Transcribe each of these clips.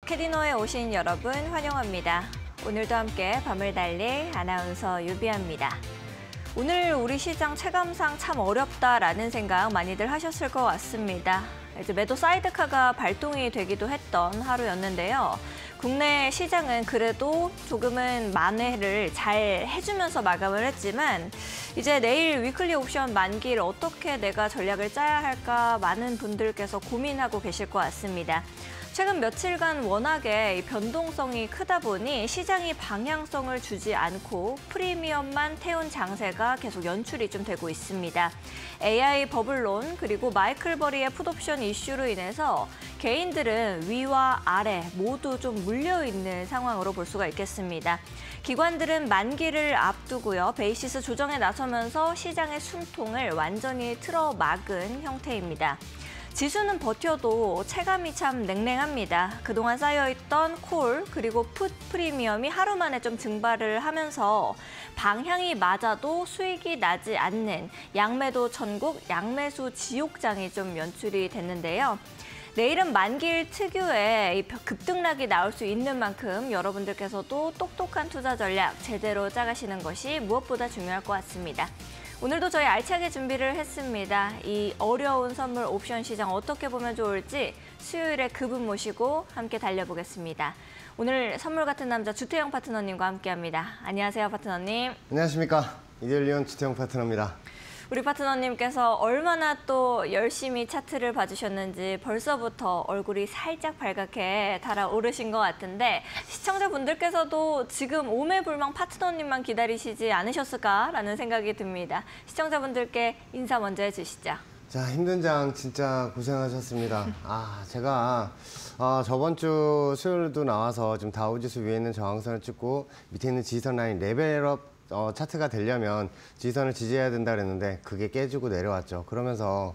캐디노에 오신 여러분 환영합니다. 오늘도 함께 밤을 달릴 아나운서 유비아입니다. 오늘 우리 시장 체감상 참 어렵다라는 생각 많이들 하셨을 것 같습니다. 이제 매도 사이드카가 발동이 되기도 했던 하루였는데요. 국내 시장은 그래도 조금은 만회를 잘 해주면서 마감을 했지만 이제 내일 위클리 옵션 만기를 어떻게 내가 전략을 짜야 할까 많은 분들께서 고민하고 계실 것 같습니다. 최근 며칠간 워낙에 변동성이 크다 보니 시장이 방향성을 주지 않고 프리미엄만 태운 장세가 계속 연출이 좀 되고 있습니다. AI 버블론 그리고 마이클 버리의 풋옵션 이슈로 인해서 개인들은 위와 아래 모두 좀 물려있는 상황으로 볼 수가 있겠습니다. 기관들은 만기를 앞두고요. 베이시스 조정에 나서면서 시장의 숨통을 완전히 틀어막은 형태입니다. 지수는 버텨도 체감이 참 냉랭합니다. 그동안 쌓여있던 콜 그리고 풋 프리미엄이 하루 만에 좀 증발을 하면서 방향이 맞아도 수익이 나지 않는 양매도 천국, 양매수 지옥장이 좀 연출이 됐는데요. 내일은 만기일 특유의 급등락이 나올 수 있는 만큼 여러분들께서도 똑똑한 투자 전략 제대로 짜가시는 것이 무엇보다 중요할 것 같습니다. 오늘도 저희 알차게 준비를 했습니다. 이 어려운 선물 옵션 시장 어떻게 보면 좋을지 수요일에 그분 모시고 함께 달려보겠습니다. 오늘 선물 같은 남자 주태영 파트너님과 함께합니다. 안녕하세요, 파트너님. 안녕하십니까. 이데일리온 주태영 파트너입니다. 우리 파트너님께서 얼마나 또 열심히 차트를 봐주셨는지 벌써부터 얼굴이 살짝 발갛게 달아오르신 것 같은데 시청자분들께서도 지금 오매불망 파트너님만 기다리시지 않으셨을까라는 생각이 듭니다. 시청자분들께 인사 먼저 해주시죠. 자, 힘든 장 진짜 고생하셨습니다. 제가 저번 주 수요일도 나와서 지금 다우지수 위에 있는 저항선을 찍고 밑에 있는 지지선 라인 레벨업 차트가 되려면 지지선을 지지해야 된다 그랬는데 그게 깨지고 내려왔죠. 그러면서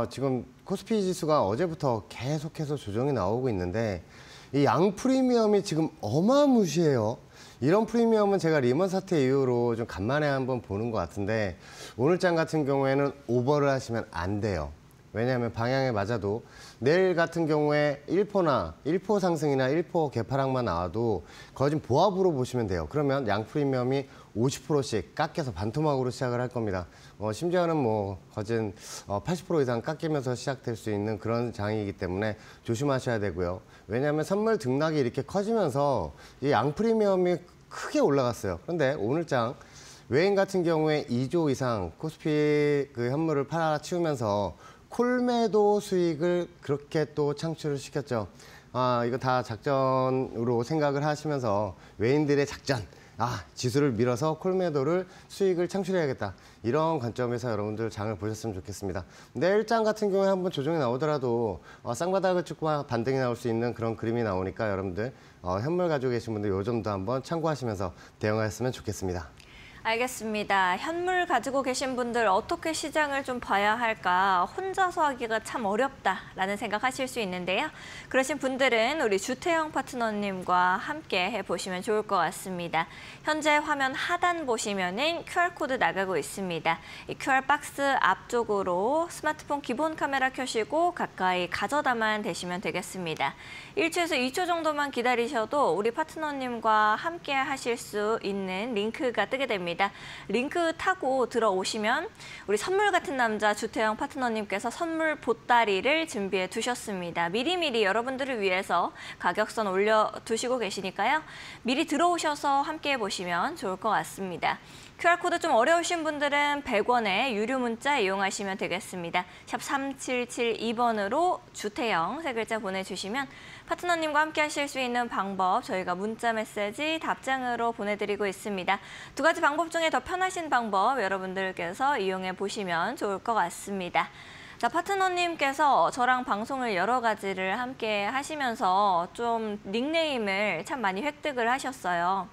지금 코스피 지수가 어제부터 계속해서 조정이 나오고 있는데 이 양 프리미엄이 지금 어마무시해요. 이런 프리미엄은 제가 리먼 사태 이후로 좀 간만에 한번 보는 것 같은데 오늘 장 같은 경우에는 오버를 하시면 안 돼요. 왜냐하면 방향에 맞아도 내일 같은 경우에 1% 상승이나 1% 개파락만 나와도 거의 지금 보합으로 보시면 돼요. 그러면 양 프리미엄이 50%씩 깎여서 반토막으로 시작을 할 겁니다. 심지어는 거진 80% 이상 깎이면서 시작될 수 있는 그런 장이기 때문에 조심하셔야 되고요. 왜냐하면 선물 등락이 이렇게 커지면서 이 양 프리미엄이 크게 올라갔어요. 그런데 오늘 장 외인 같은 경우에 2조 이상 코스피 그 현물을 팔아치우면서 콜매도 수익을 그렇게 또 창출을 시켰죠. 이거 다 작전으로 생각을 하시면서 외인들의 작전, 지수를 밀어서 콜매도를 수익을 창출해야겠다. 이런 관점에서 여러분들 장을 보셨으면 좋겠습니다. 내일 장 같은 경우에 한번 조정이 나오더라도 쌍바닥을 찍고 반등이 나올 수 있는 그런 그림이 나오니까 여러분들 현물 가지고 계신 분들 요 점도 한번 참고하시면서 대응하셨으면 좋겠습니다. 알겠습니다. 현물 가지고 계신 분들 어떻게 시장을 좀 봐야 할까 혼자서 하기가 참 어렵다라는 생각하실 수 있는데요. 그러신 분들은 우리 주태영 파트너님과 함께 해보시면 좋을 것 같습니다. 현재 화면 하단 보시면은 QR코드 나가고 있습니다. 이 QR 박스 앞쪽으로 스마트폰 기본 카메라 켜시고 가까이 가져다만 대시면 되겠습니다. 1초에서 2초 정도만 기다리셔도 우리 파트너님과 함께 하실 수 있는 링크가 뜨게 됩니다. 링크 타고 들어오시면 우리 선물 같은 남자 주태영 파트너님께서 선물 보따리를 준비해 두셨습니다. 미리미리 여러분들을 위해서 가격선 올려두시고 계시니까요. 미리 들어오셔서 함께 해보시면 좋을 것 같습니다. QR코드 좀 어려우신 분들은 100원의 유료 문자 이용하시면 되겠습니다. 샵 3772번으로 주태영 세 글자 보내주시면 파트너님과 함께 하실 수 있는 방법 저희가 문자 메시지 답장으로 보내드리고 있습니다. 두 가지 방법 중에 더 편하신 방법 여러분들께서 이용해 보시면 좋을 것 같습니다. 자, 파트너님께서 저랑 방송을 여러 가지를 함께 하시면서 좀 닉네임을 참 많이 획득을 하셨어요.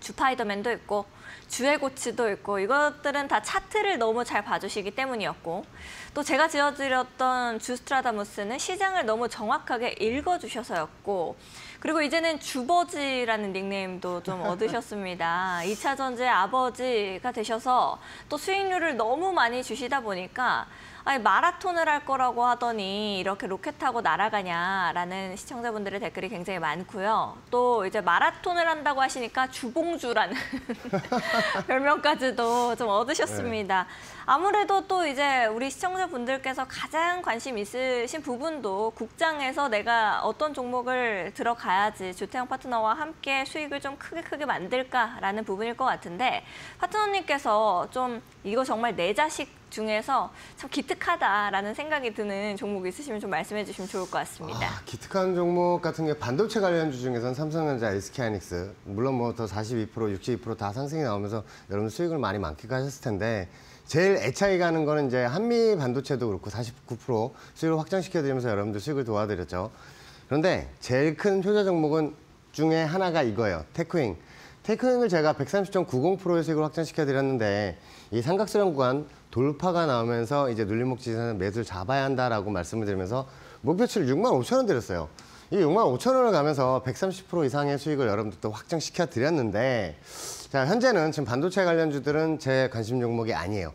주파이더맨도 있고 주해고치도 있고 이것들은 다 차트를 너무 잘 봐주시기 때문이었고 또 제가 지어드렸던 주스트라다무스는 시장을 너무 정확하게 읽어주셔서였고 그리고 이제는 주버지라는 닉네임도 좀 얻으셨습니다. 2차 전지의 아버지가 되셔서 또 수익률을 너무 많이 주시다 보니까 아니, 마라톤을 할 거라고 하더니 이렇게 로켓 타고 날아가냐라는 시청자분들의 댓글이 굉장히 많고요. 또 이제 마라톤을 한다고 하시니까 주봉주라는 별명까지도 좀 얻으셨습니다. 아무래도 또 이제 우리 시청자분들께서 가장 관심 있으신 부분도 국장에서 내가 어떤 종목을 들어가야지 주태영 파트너와 함께 수익을 좀 크게 만들까라는 부분일 것 같은데 파트너님께서 좀 이거 정말 내 자식 중에서 참 기특하다라는 생각이 드는 종목 있으시면 좀 말씀해 주시면 좋을 것 같습니다. 기특한 종목 같은 게 반도체 관련주 중에서는 삼성전자, SK하이닉스 물론 뭐 더 42%, 62%다 상승이 나오면서 여러분 수익을 많이 만끽하셨을 텐데 제일 애착이 가는 거는 이제 한미 반도체도 그렇고 49% 수익을 확장시켜드리면서 여러분들 수익을 도와드렸죠. 그런데 제일 큰 효자 종목은 중에 하나가 이거예요. 테크윙. 테크윙을 제가 130.90%의 수익을 확장시켜드렸는데 이 삼각수렴 구간 돌파가 나오면서 이제 눌림목 지지선을 매수를 잡아야 한다라고 말씀을 드리면서 목표치를 65,000원 드렸어요. 이 65,000원을 가면서 130% 이상의 수익을 여러분들도 확정시켜 드렸는데 자, 현재는 지금 반도체 관련주들은 제 관심 종목이 아니에요.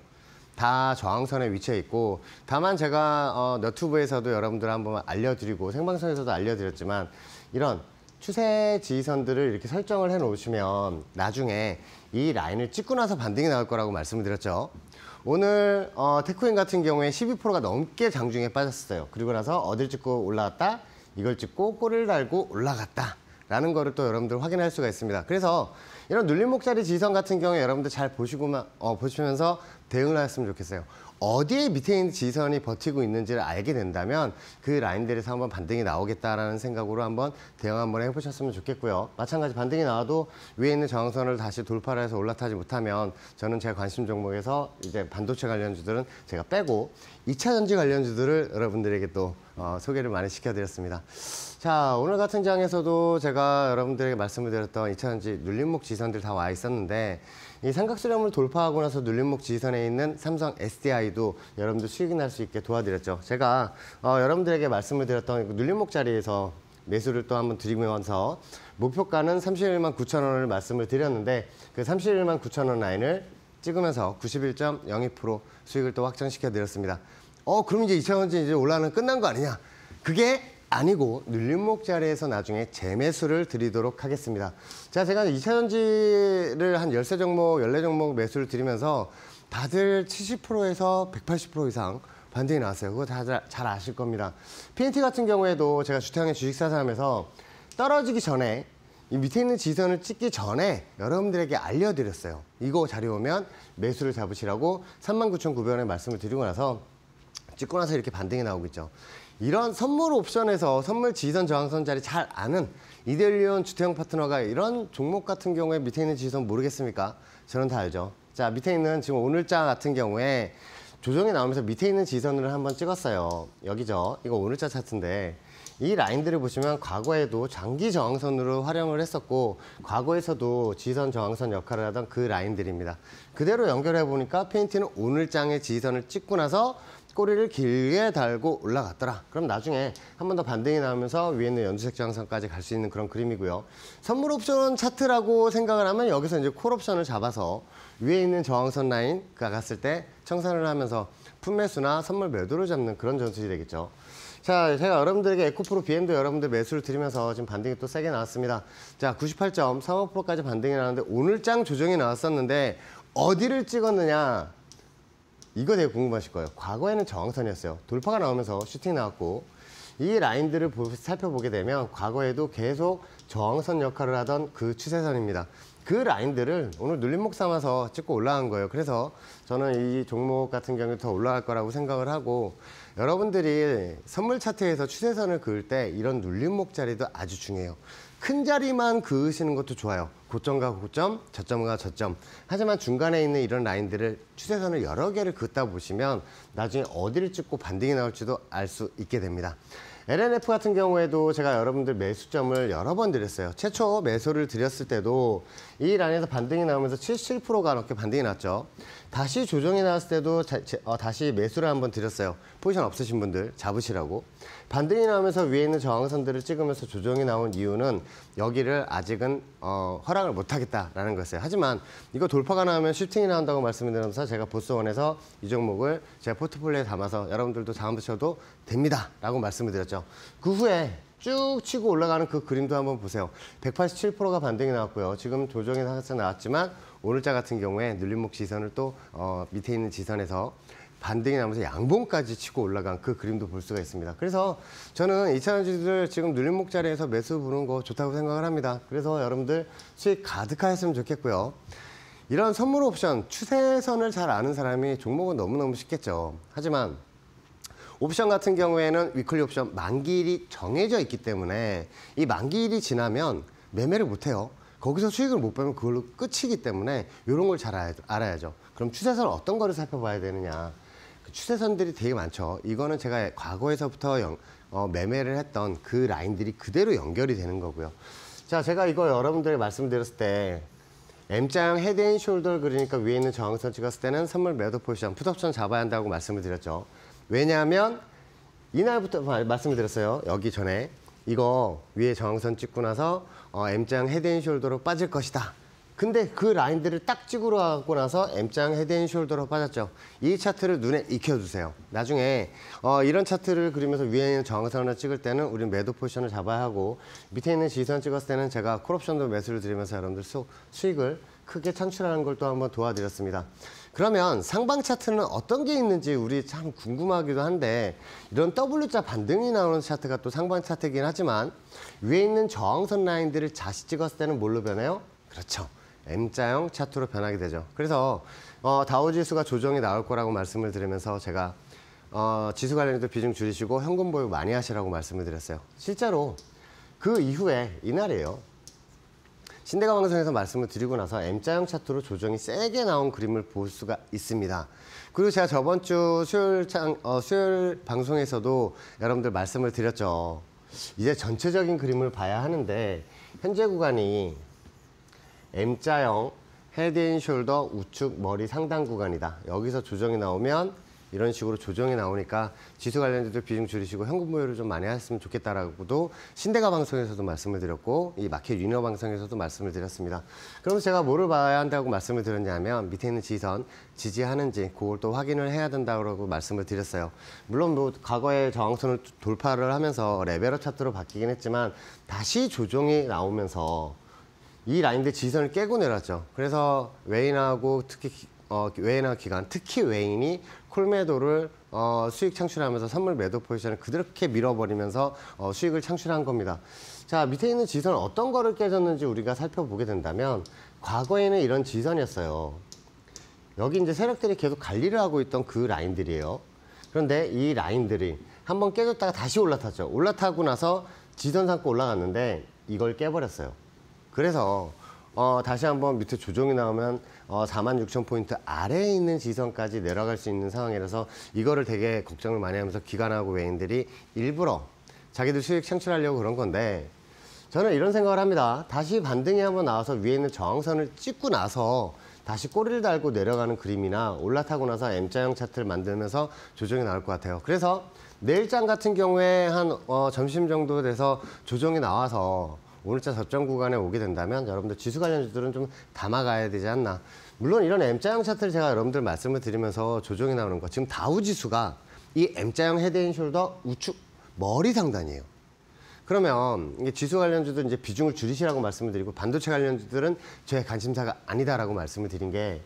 다 저항선에 위치해 있고 다만 제가 너튜브에서도 여러분들 한번 알려드리고 생방송에서도 알려드렸지만 이런 추세 지지선들을 이렇게 설정을 해 놓으시면 나중에 이 라인을 찍고 나서 반등이 나올 거라고 말씀을 드렸죠. 오늘 테크윈 같은 경우에 12%가 넘게 장중에 빠졌어요. 그리고 나서 어딜 찍고 올라왔다, 이걸 찍고 꼬리를 달고 올라갔다 라는 거를 또 여러분들 확인할 수가 있습니다. 그래서 이런 눌림목자리 지지선 같은 경우에 여러분들 잘 보시면서 대응을 하셨으면 좋겠어요. 어디에 밑에 있는 지지선이 버티고 있는지를 알게 된다면 그 라인들에서 한번 반등이 나오겠다라는 생각으로 한번 대응 한번 해보셨으면 좋겠고요. 마찬가지 반등이 나와도 위에 있는 저항선을 다시 돌파를 해서 올라타지 못하면 저는 제 관심 종목에서 이제 반도체 관련주들은 제가 빼고 2차 전지 관련주들을 여러분들에게 또 소개를 많이 시켜드렸습니다. 자, 오늘 같은 장에서도 제가 여러분들에게 말씀을 드렸던 2차 전지 눌림목 지지선들 다 와 있었는데 이 삼각수렴을 돌파하고 나서 눌림목 지지선에 있는 삼성 SDI도 여러분들 수익이 날 수 있게 도와드렸죠. 제가 여러분들에게 말씀을 드렸던 눌림목 자리에서 매수를 또 한번 드리면서 목표가는 31만 9천 원을 말씀을 드렸는데 그 31만 9천 원 라인을 찍으면서 91.02% 수익을 또 확정시켜 드렸습니다. 그럼 이제 2차 전지 이제 올라가는 끝난 거 아니냐? 그게 아니고 눌림목 자리에서 나중에 재매수를 드리도록 하겠습니다. 자, 제가 2차 전지를 한 13종목, 14종목 매수를 드리면서 다들 70%에서 180% 이상 반등이 나왔어요. 그거 다 잘 아실 겁니다. PNT 같은 경우에도 제가 주태영의 주식사상하면서 떨어지기 전에 이 밑에 있는 지지선을 찍기 전에 여러분들에게 알려드렸어요. 이거 자리 오면 매수를 잡으시라고 39,900원에 말씀을 드리고 나서 찍고 나서 이렇게 반등이 나오고 있죠. 이런 선물 옵션에서 선물 지지선 저항선 자리 잘 아는 이데일리온 주태영 파트너가 이런 종목 같은 경우에 밑에 있는 지지선 모르겠습니까? 저는 다 알죠. 자, 밑에 있는 지금 오늘자 같은 경우에 조정이 나오면서 밑에 있는 지지선을 한번 찍었어요. 여기죠. 이거 오늘자 차트인데 이 라인들을 보시면 과거에도 장기 저항선으로 활용을 했었고 과거에서도 지지선 저항선 역할을 하던 그 라인들입니다. 그대로 연결해 보니까 PNT는 오늘장의 지지선을 찍고 나서 꼬리를 길게 달고 올라갔더라. 그럼 나중에 한 번 더 반등이 나오면서 위에 있는 연두색 저항선까지 갈 수 있는 그런 그림이고요. 선물 옵션 차트라고 생각을 하면 여기서 이제 콜 옵션을 잡아서 위에 있는 저항선 라인가 갔을 때 청산을 하면서 품매수나 선물 매도를 잡는 그런 전술이 되겠죠. 자, 제가 여러분들에게 에코프로 BM도 여러분들 매수를 드리면서 지금 반등이 또 세게 나왔습니다. 자, 98.35%까지 반등이 나왔는데 오늘장 조정이 나왔었는데 어디를 찍었느냐? 이거 되게 궁금하실 거예요. 과거에는 저항선이었어요. 돌파가 나오면서 슈팅 나왔고 이 라인들을 살펴보게 되면 과거에도 계속 저항선 역할을 하던 그 추세선입니다. 그 라인들을 오늘 눌림목 삼아서 찍고 올라간 거예요. 그래서 저는 이 종목 같은 경우에 더 올라갈 거라고 생각을 하고 여러분들이 선물 차트에서 추세선을 그을 때 이런 눌림목 자리도 아주 중요해요. 큰 자리만 그으시는 것도 좋아요. 고점과 고점, 저점과 저점. 하지만 중간에 있는 이런 라인들을 추세선을 여러 개를 긋다 보시면 나중에 어디를 찍고 반등이 나올지도 알 수 있게 됩니다. LNF 같은 경우에도 제가 여러분들 매수점을 여러 번 드렸어요. 최초 매수를 드렸을 때도 이 라인에서 반등이 나오면서 77%가 넘게 반등이 났죠. 다시 조정이 나왔을 때도 다시 매수를 한번 드렸어요. 포지션 없으신 분들 잡으시라고. 반등이 나오면서 위에 있는 저항선들을 찍으면서 조정이 나온 이유는 여기를 아직은 허락을 못하겠다라는 거였어요. 하지만 이거 돌파가 나오면 슈팅이 나온다고 말씀을 드리면서 제가 보스원에서 이 종목을 제 포트폴리오에 담아서 여러분들도 잡으셔도 됩니다 라고 말씀을 드렸죠. 그 후에 쭉 치고 올라가는 그 그림도 한번 보세요. 187%가 반등이 나왔고요. 지금 조정이 살짝 나왔지만 오늘자 같은 경우에 눌림목 지선을 또 밑에 있는 지선에서 반등이 나면서 양봉까지 치고 올라간 그 그림도 볼 수가 있습니다. 그래서 저는 2차전지들 지금 눌림목 자리에서 매수 부는 거 좋다고 생각을 합니다. 그래서 여러분들 수익 가득하였으면 좋겠고요. 이런 선물 옵션, 추세선을 잘 아는 사람이 종목은 너무너무 쉽겠죠. 하지만 옵션 같은 경우에는 위클리 옵션 만기일이 정해져 있기 때문에 이 만기일이 지나면 매매를 못해요. 거기서 수익을 못 보면 그걸로 끝이기 때문에 이런 걸 잘 알아야죠. 그럼 추세선 어떤 거를 살펴봐야 되느냐. 추세선들이 되게 많죠. 이거는 제가 과거에서부터 매매를 했던 그 라인들이 그대로 연결이 되는 거고요. 자, 제가 이거 여러분들에게 말씀드렸을 때 M자형 헤드앤숄더 그러니까 위에 있는 저항선 찍었을 때는 선물 매도 포지션, 풋옵션 잡아야 한다고 말씀을 드렸죠. 왜냐하면 이날부터 말씀을 드렸어요. 여기 전에 이거 위에 저항선 찍고 나서 M자형 헤드앤숄더로 빠질 것이다. 근데 그 라인들을 딱 찍으러 가고 나서 M자형 헤드앤숄더로 빠졌죠. 이 차트를 눈에 익혀두세요. 나중에 이런 차트를 그리면서 위에 있는 저항선을 찍을 때는 우리는 매도 포지션을 잡아야 하고 밑에 있는 지선 찍었을 때는 제가 콜옵션도 매수를 드리면서 여러분들 수익을 크게 창출하는 걸 또 한번 도와드렸습니다. 그러면 상방 차트는 어떤 게 있는지 우리 참 궁금하기도 한데 이런 W자 반등이 나오는 차트가 또 상방 차트이긴 하지만 위에 있는 저항선 라인들을 다시 찍었을 때는 뭘로 변해요? 그렇죠. M자형 차트로 변하게 되죠. 그래서 다우지수가 조정이 나올 거라고 말씀을 드리면서 제가 지수 관련해서 비중 줄이시고 현금 보유 많이 하시라고 말씀을 드렸어요. 실제로 그 이후에 이날이에요. 신대가 방송에서 말씀을 드리고 나서 M자형 차트로 조정이 세게 나온 그림을 볼 수가 있습니다. 그리고 제가 저번 주 수요일 방송에서도 여러분들 말씀을 드렸죠. 이제 전체적인 그림을 봐야 하는데 현재 구간이 M자형 헤드앤숄더 우측 머리 상단 구간이다. 여기서 조정이 나오면 이런 식으로 조정이 나오니까 지수 관련주들 비중 줄이시고 현금 보유를 좀 많이 하셨으면 좋겠다라고도 신대가 방송에서도 말씀을 드렸고 이 마켓 유니어 방송에서도 말씀을 드렸습니다. 그럼 제가 뭐를 봐야 한다고 말씀을 드렸냐면 밑에 있는 지선 지지하는지 그걸 또 확인을 해야 된다고 말씀을 드렸어요. 물론 뭐 과거에 저항선을 돌파를 하면서 레벨업 차트로 바뀌긴 했지만 다시 조정이 나오면서 이 라인들 지선을 깨고 내렸죠. 그래서 외인하고 특히 외인화 기간, 특히 외인이 콜매도를 수익 창출하면서 선물 매도 포지션을 그렇게 밀어버리면서 수익을 창출한 겁니다. 자, 밑에 있는 지선은 어떤 거를 깨졌는지 우리가 살펴보게 된다면 과거에는 이런 지선이었어요. 여기 이제 세력들이 계속 관리를 하고 있던 그 라인들이에요. 그런데 이 라인들이 한번 깨졌다가 다시 올라탔죠. 올라타고 나서 지선 삼고 올라갔는데 이걸 깨버렸어요. 그래서 다시 한번 밑에 조정이 나오면 46,000포인트 아래에 있는 지선까지 내려갈 수 있는 상황이라서 이거를 되게 걱정을 많이 하면서 기관하고 외인들이 일부러 자기들 수익 창출하려고 그런 건데 저는 이런 생각을 합니다. 다시 반등이 한번 나와서 위에 있는 저항선을 찍고 나서 다시 꼬리를 달고 내려가는 그림이나 올라타고 나서 M자형 차트를 만들면서 조정이 나올 것 같아요. 그래서 내일장 같은 경우에 한 점심 정도 돼서 조정이 나와서 오늘자 저점 구간에 오게 된다면 여러분들 지수 관련주들은 좀 담아가야 되지 않나. 물론 이런 M자형 차트를 제가 여러분들 말씀을 드리면서 조정이 나오는 거. 지금 다우지수가 이 M자형 헤드앤숄더 우측 머리 상단이에요. 그러면 이게 지수 관련주들 이제 비중을 줄이시라고 말씀을 드리고 반도체 관련주들은 제 관심사가 아니다라고 말씀을 드린 게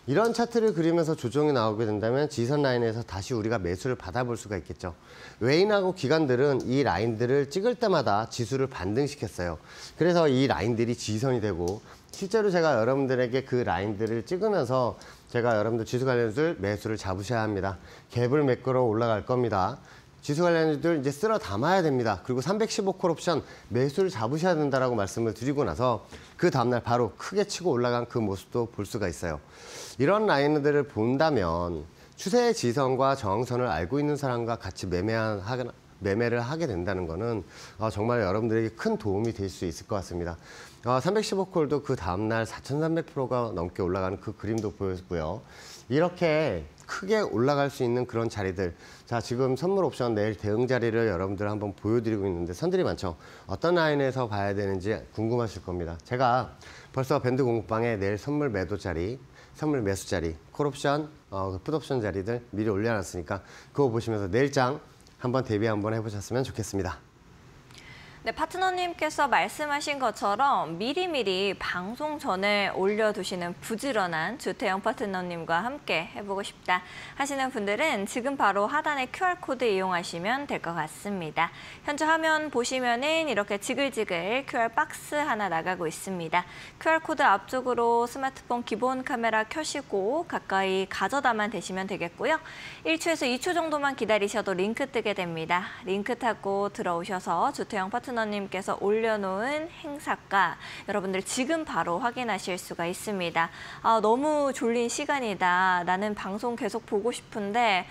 이런 차트를 그리면서 조정이 나오게 된다면 지선 라인에서 다시 우리가 매수를 받아볼 수가 있겠죠. 외인하고 기관들은 이 라인들을 찍을 때마다 지수를 반등시켰어요. 그래서 이 라인들이 지선이 되고 실제로 제가 여러분들에게 그 라인들을 찍으면서 제가 여러분들 지수 관련주들 매수를 잡으셔야 합니다. 갭을 메꾸러 올라갈 겁니다. 지수 관련주들 이제 쓸어 담아야 됩니다. 그리고 315콜 옵션 매수를 잡으셔야 된다라고 말씀을 드리고 나서 그 다음날 바로 크게 치고 올라간 그 모습도 볼 수가 있어요. 이런 라인들을 본다면 추세의 지선과 저항선을 알고 있는 사람과 같이 매매하거나 매매를 하게 된다는 거는 정말 여러분들에게 큰 도움이 될 수 있을 것 같습니다. 315콜도 그 다음날 4,300%가 넘게 올라가는 그 그림도 보였고요. 이렇게 크게 올라갈 수 있는 그런 자리들. 자, 지금 선물 옵션 내일 대응 자리를 여러분들 한번 보여드리고 있는데 선들이 많죠. 어떤 라인에서 봐야 되는지 궁금하실 겁니다. 제가 벌써 밴드 공부방에 내일 선물 매도 자리, 선물 매수 자리, 콜옵션, 풋옵션 자리들 미리 올려놨으니까 그거 보시면서 내일장 한번 대비 한번 해보셨으면 좋겠습니다. 네, 파트너님께서 말씀하신 것처럼 미리미리 방송 전에 올려두시는 부지런한 주태영 파트너님과 함께 해보고 싶다 하시는 분들은 지금 바로 하단의 QR코드 이용하시면 될 것 같습니다. 현재 화면 보시면은 이렇게 지글지글 QR 박스 하나 나가고 있습니다. QR코드 앞쪽으로 스마트폰 기본 카메라 켜시고 가까이 가져다만 대시면 되겠고요. 1초에서 2초 정도만 기다리셔도 링크 뜨게 됩니다. 링크 타고 들어오셔서 주태영 파트너님께서 올려놓은 행사가 여러분들 지금 바로 확인하실 수가 있습니다. 너무 졸린 시간이다. 나는 방송 계속 보고 싶은데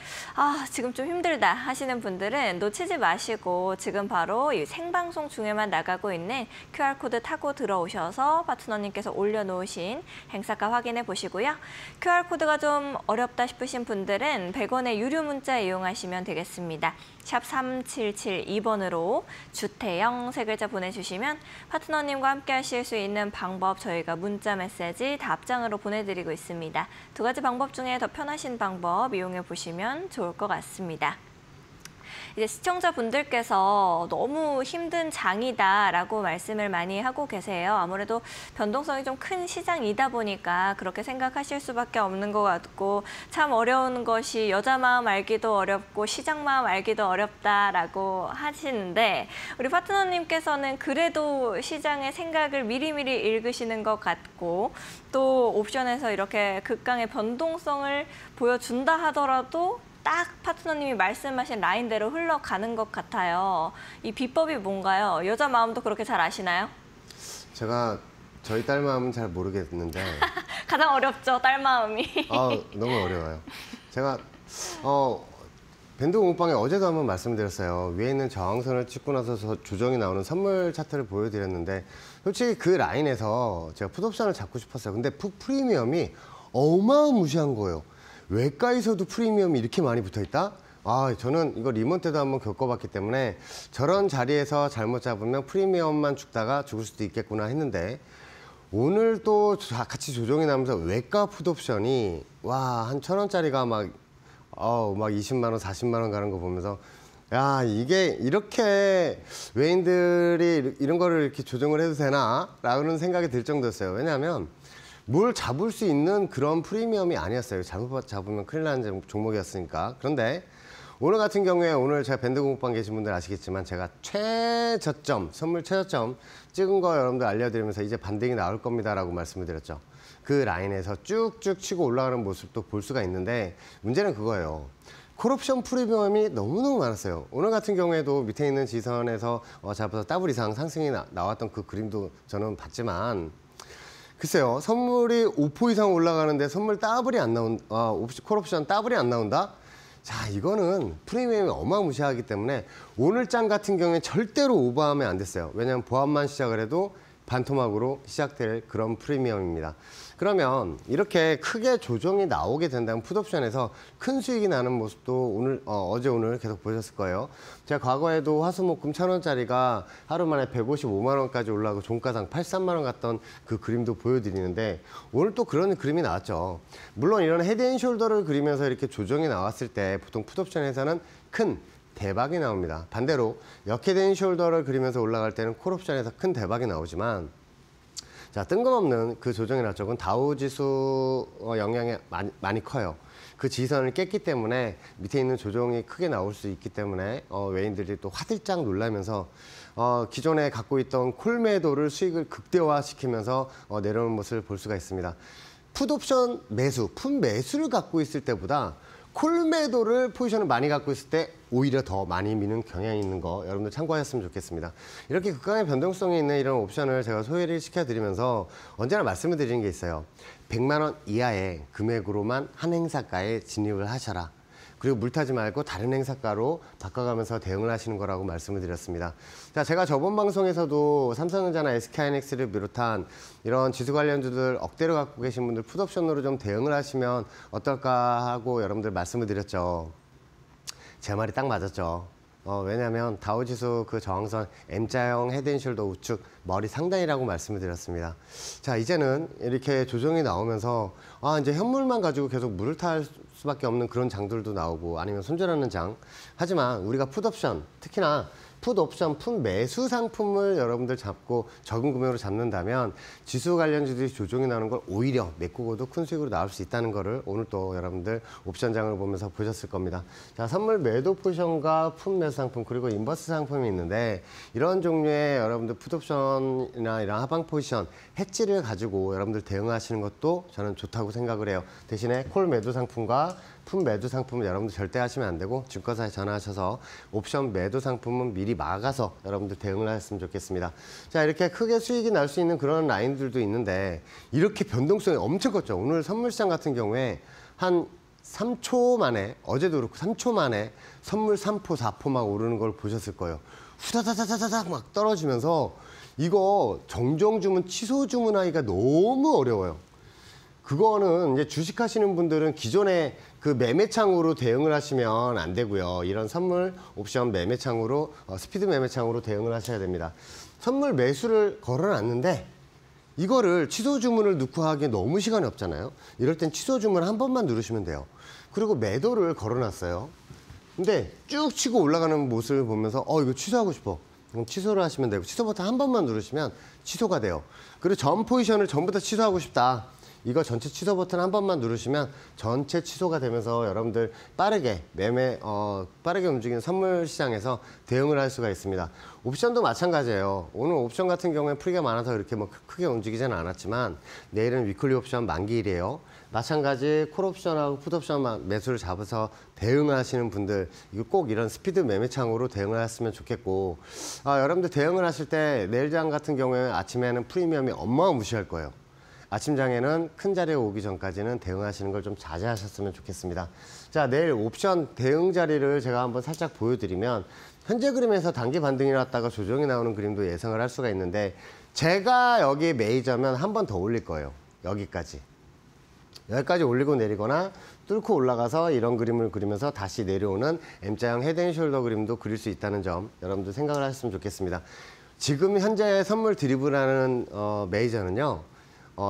지금 좀 힘들다 하시는 분들은 놓치지 마시고 지금 바로 이 생방송 중에만 나가고 있는 QR코드 타고 들어오셔서 파트너님께서 올려놓으신 행사가 확인해 보시고요. QR코드가 좀 어렵다 싶으신 분들은 100원의 유료 문자 이용하시면 되겠습니다. 샵 3772번으로 주태영 세 글자 보내주시면 파트너님과 함께 하실 수 있는 방법 저희가 문자 메시지 답장으로 보내드리고 있습니다. 두 가지 방법 중에 더 편하신 방법 이용해 보시면 좋을 것 같습니다. 이제 시청자분들께서 너무 힘든 장이다라고 말씀을 많이 하고 계세요. 아무래도 변동성이 좀 큰 시장이다 보니까 그렇게 생각하실 수밖에 없는 것 같고 참 어려운 것이 여자 마음 알기도 어렵고 시장 마음 알기도 어렵다라고 하시는데 우리 파트너님께서는 그래도 시장의 생각을 미리미리 읽으시는 것 같고 또 옵션에서 이렇게 극강의 변동성을 보여준다 하더라도 딱 파트너님이 말씀하신 라인대로 흘러가는 것 같아요. 이 비법이 뭔가요? 여자 마음도 그렇게 잘 아시나요? 제가 저희 딸 마음은 잘 모르겠는데 가장 어렵죠, 딸 마음이. 너무 어려워요. 제가 밴드 공부방에 어제도 한번 말씀드렸어요. 위에 있는 저항선을 찍고 나서 조정이 나오는 선물 차트를 보여드렸는데 솔직히 그 라인에서 제가 풋옵션을 잡고 싶었어요. 근데 프리미엄이 어마무시한 거예요. 외과에서도 프리미엄이 이렇게 많이 붙어있다? 저는 이거 리몬 때도 한번 겪어봤기 때문에 저런 자리에서 잘못 잡으면 프리미엄만 죽다가 죽을 수도 있겠구나 했는데 오늘 또 같이 조정이 나면서 외과 풋옵션이 한 1,000원짜리가 막 20만 원, 40만 원 가는 거 보면서 야, 이게 이렇게 외인들이 이런 거를 이렇게 조정을 해도 되나? 라는 생각이 들 정도였어요. 왜냐하면 뭘 잡을 수 있는 그런 프리미엄이 아니었어요. 잘못 잡으면 큰일 나는 종목이었으니까. 그런데 오늘 같은 경우에 오늘 제가 밴드 공부방 계신 분들 아시겠지만 제가 최저점, 선물 최저점 찍은 거 여러분들 알려드리면서 이제 반등이 나올 겁니다라고 말씀을 드렸죠. 그 라인에서 쭉쭉 치고 올라가는 모습도 볼 수가 있는데 문제는 그거예요. 콜옵션 프리미엄이 너무너무 많았어요. 오늘 같은 경우에도 밑에 있는 지선에서 잡아서 더블 이상 상승이 나왔던 그 그림도 저는 봤지만 글쎄요, 선물이 5% 이상 올라가는데 선물 더블이 안 콜옵션 더블이 안 나온다? 자, 이거는 프리미엄이 어마무시하기 때문에 오늘 장 같은 경우에 절대로 오버하면 안 됐어요. 왜냐하면 보합만 시작을 해도 반토막으로 시작될 그런 프리미엄입니다. 그러면 이렇게 크게 조정이 나오게 된다면 풋옵션에서 큰 수익이 나는 모습도 오늘 어제 오늘 계속 보셨을 거예요. 제가 과거에도 화수목금 1,000원짜리가 하루 만에 155만 원까지 올라가고 종가상 83만 원 갔던 그 그림도 보여드리는데 오늘 또 그런 그림이 나왔죠. 물론 이런 헤드앤숄더를 그리면서 이렇게 조정이 나왔을 때 보통 풋옵션에서는 큰 대박이 나옵니다. 반대로 역헤드앤숄더를 그리면서 올라갈 때는 콜옵션에서 큰 대박이 나오지만 자, 뜬금없는 그 조정이나 쪽은 다우지수 영향이 많이 커요. 그 지선을 깼기 때문에 밑에 있는 조정이 크게 나올 수 있기 때문에 외인들이 또 화들짝 놀라면서 기존에 갖고 있던 콜매도를 수익을 극대화시키면서 내려오는 모습을 볼 수가 있습니다. 풋옵션 매수, 풋 매수를 갖고 있을 때보다 콜매도를 포지션을 많이 갖고 있을 때 오히려 더 많이 미는 경향이 있는 거 여러분들 참고하셨으면 좋겠습니다. 이렇게 극강의 변동성이 있는 이런 옵션을 제가 소개를 시켜드리면서 언제나 말씀을 드리는 게 있어요. 100만 원 이하의 금액으로만 한 행사가에 진입을 하셔라. 그리고 물타지 말고 다른 행사가로 바꿔가면서 대응을 하시는 거라고 말씀을 드렸습니다. 자, 제가 저번 방송에서도 삼성전자나 SK하이닉스를 비롯한 이런 지수 관련주들 억대로 갖고 계신 분들 풋옵션으로 좀 대응을 하시면 어떨까 하고 여러분들 말씀을 드렸죠. 제 말이 딱 맞았죠. 왜냐하면 다우지수 그 저항선 M자형 헤드앤숄더 우측 머리 상단이라고 말씀을 드렸습니다. 자, 이제는 이렇게 조정이 나오면서 이제 현물만 가지고 계속 물을 탈 수밖에 없는 그런 장들도 나오고 아니면 손절하는 장. 하지만 우리가 풋옵션, 특히나 풋옵션, 풋매수 상품을 여러분들 잡고 적은 금액으로 잡는다면 지수 관련주들이 조정이 나는 걸 오히려 메꾸고도 큰 수익으로 나올 수 있다는 거를 오늘 또 여러분들 옵션장을 보면서 보셨을 겁니다. 자, 선물 매도 포지션과 풋매수 상품 그리고 인버스 상품이 있는데 이런 종류의 여러분들 풋옵션이나 이런 하방 포지션 해지를 가지고 여러분들 대응하시는 것도 저는 좋다고 생각을 해요. 대신에 콜 매도 상품과 풋 매도 상품은 여러분들 절대 하시면 안 되고 증권사에 전화하셔서 옵션 매도 상품은 미리 막아서 여러분들 대응을 하셨으면 좋겠습니다. 자, 이렇게 크게 수익이 날 수 있는 그런 라인들도 있는데 이렇게 변동성이 엄청 컸죠. 오늘 선물시장 같은 경우에 한 3초 만에, 어제도 그렇고 3초 만에 선물 3포, 4포 막 오르는 걸 보셨을 거예요. 후다다다다닥 막 떨어지면서 이거 정정 주문, 취소 주문하기가 너무 어려워요. 그거는 이제 주식하시는 분들은 기존에 그 매매창으로 대응을 하시면 안 되고요. 이런 선물 옵션 매매창으로 스피드 매매창으로 대응을 하셔야 됩니다. 선물 매수를 걸어놨는데 이거를 취소 주문을 넣고 하기에 너무 시간이 없잖아요. 이럴 땐 취소 주문 한 번만 누르시면 돼요. 그리고 매도를 걸어놨어요. 근데 쭉 치고 올라가는 모습을 보면서 이거 취소하고 싶어. 그럼 취소를 하시면 되고 취소 버튼 한 번만 누르시면 취소가 돼요. 그리고 전 포지션을 전부 다 취소하고 싶다. 이거 전체 취소 버튼 한 번만 누르시면 전체 취소가 되면서 여러분들 빠르게 빠르게 움직이는 선물 시장에서 대응을 할 수가 있습니다. 옵션도 마찬가지예요. 오늘 옵션 같은 경우에 풀이가 많아서 이렇게 뭐 크게 움직이지는 않았지만 내일은 위클리 옵션 만기일이에요. 마찬가지 콜옵션하고 풋옵션 매수를 잡아서 대응을 하시는 분들 이거 꼭 이런 스피드 매매창으로 대응을 했으면 좋겠고 여러분들 대응을 하실 때 내일장 같은 경우에 아침에는 프리미엄이 어마무시할 거예요. 아침장에는 큰 자리에 오기 전까지는 대응하시는 걸 좀 자제하셨으면 좋겠습니다. 자, 내일 옵션 대응 자리를 제가 한번 살짝 보여드리면 현재 그림에서 단기 반등이 났다가 조정이 나오는 그림도 예상을 할 수가 있는데 제가 여기 메이저면 한 번 더 올릴 거예요. 여기까지 올리고 내리거나 뚫고 올라가서 이런 그림을 그리면서 다시 내려오는 M자형 헤드앤숄더 그림도 그릴 수 있다는 점 여러분들 생각을 하셨으면 좋겠습니다. 지금 현재 선물 드리블하는 메이저는요.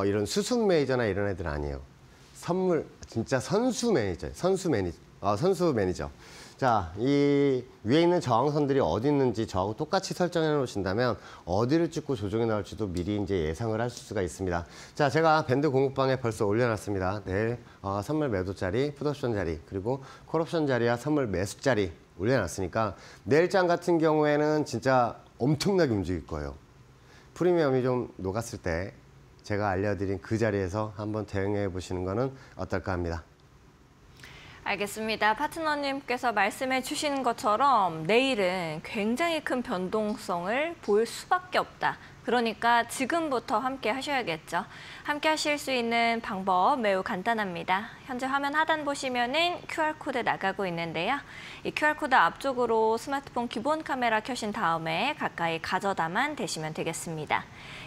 이런 수순 매니저나 이런 애들 아니에요. 선물 진짜 선수 매니저. 자, 이 위에 있는 저항선들이 어디 있는지 저하고 똑같이 설정해 놓으신다면 어디를 찍고 조정이 나올지도 미리 이제 예상을 하실 수가 있습니다. 자, 제가 밴드 공급방에 벌써 올려놨습니다. 내일 선물 매도 자리, 풋옵션 자리, 그리고 콜옵션 자리와 선물 매수 자리 올려놨으니까 내일장 같은 경우에는 진짜 엄청나게 움직일 거예요. 프리미엄이 좀 녹았을 때 제가 알려드린 그 자리에서 한번 대응해 보시는 거는 어떨까 합니다. 알겠습니다. 파트너님께서 말씀해 주신 것처럼 내일은 굉장히 큰 변동성을 보일 수밖에 없다. 그러니까 지금부터 함께 하셔야겠죠. 함께 하실 수 있는 방법 매우 간단합니다. 현재 화면 하단 보시면은 QR코드 나가고 있는데요. 이 QR코드 앞쪽으로 스마트폰 기본 카메라 켜신 다음에 가까이 가져다만 대시면 되겠습니다.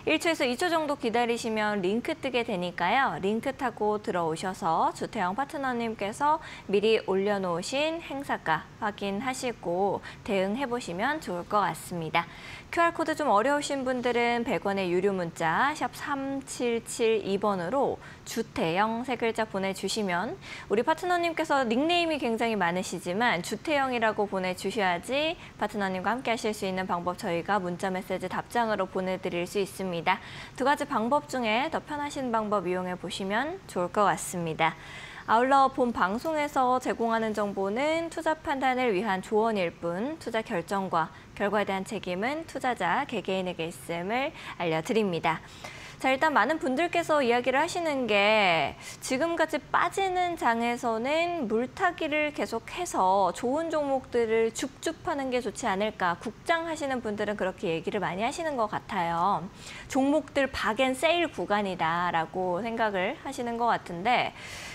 1초에서 2초 정도 기다리시면 링크 뜨게 되니까요. 링크 타고 들어오셔서 주태영 파트너님께서 미리 올려놓으신 행사가 확인하시고 대응해보시면 좋을 것 같습니다. QR코드 좀 어려우신 분들은 100원의 유료 문자 샵 3772번으로 주태영 세 글자 보내주시면 우리 파트너님께서 닉네임이 굉장히 많으시지만 주태영이라고 보내주셔야지 파트너님과 함께 하실 수 있는 방법 저희가 문자 메시지 답장으로 보내드릴 수 있습니다. 두 가지 방법 중에 더 편하신 방법 이용해 보시면 좋을 것 같습니다. 아울러 본 방송에서 제공하는 정보는 투자 판단을 위한 조언일 뿐 투자 결정과 결과에 대한 책임은 투자자 개개인에게 있음을 알려드립니다. 자, 일단 많은 분들께서 이야기를 하시는 게 지금까지 빠지는 장에서는 물타기를 계속해서 좋은 종목들을 줍줍하는 게 좋지 않을까. 국장하시는 분들은 그렇게 얘기를 많이 하시는 것 같아요. 종목들 박앤세일 구간이다라고 생각을 하시는 것 같은데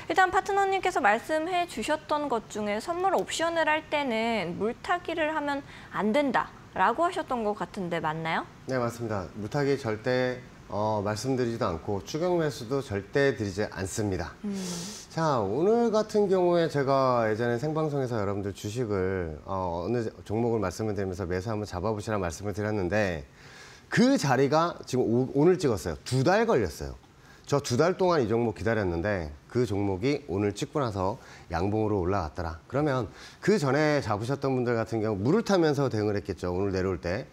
일단 파트너님께서 말씀해 주셨던 것 중에 선물 옵션을 할 때는 물타기를 하면 안 된다라고 하셨던 것 같은데 맞나요? 네, 맞습니다. 물타기 절대 말씀드리지도 않고 추격 매수도 절대 드리지 않습니다. 자, 오늘 같은 경우에 제가 예전에 생방송에서 여러분들 주식을 어느 종목을 말씀을 드리면서 매수 한번 잡아보시라 말씀을 드렸는데 그 자리가 지금 오늘 찍었어요. 2달 걸렸어요. 저 2달 동안 이 종목 기다렸는데 그 종목이 오늘 찍고 나서 양봉으로 올라갔더라. 그러면 그 전에 잡으셨던 분들 같은 경우 물을 타면서 대응을 했겠죠. 오늘 내려올 때.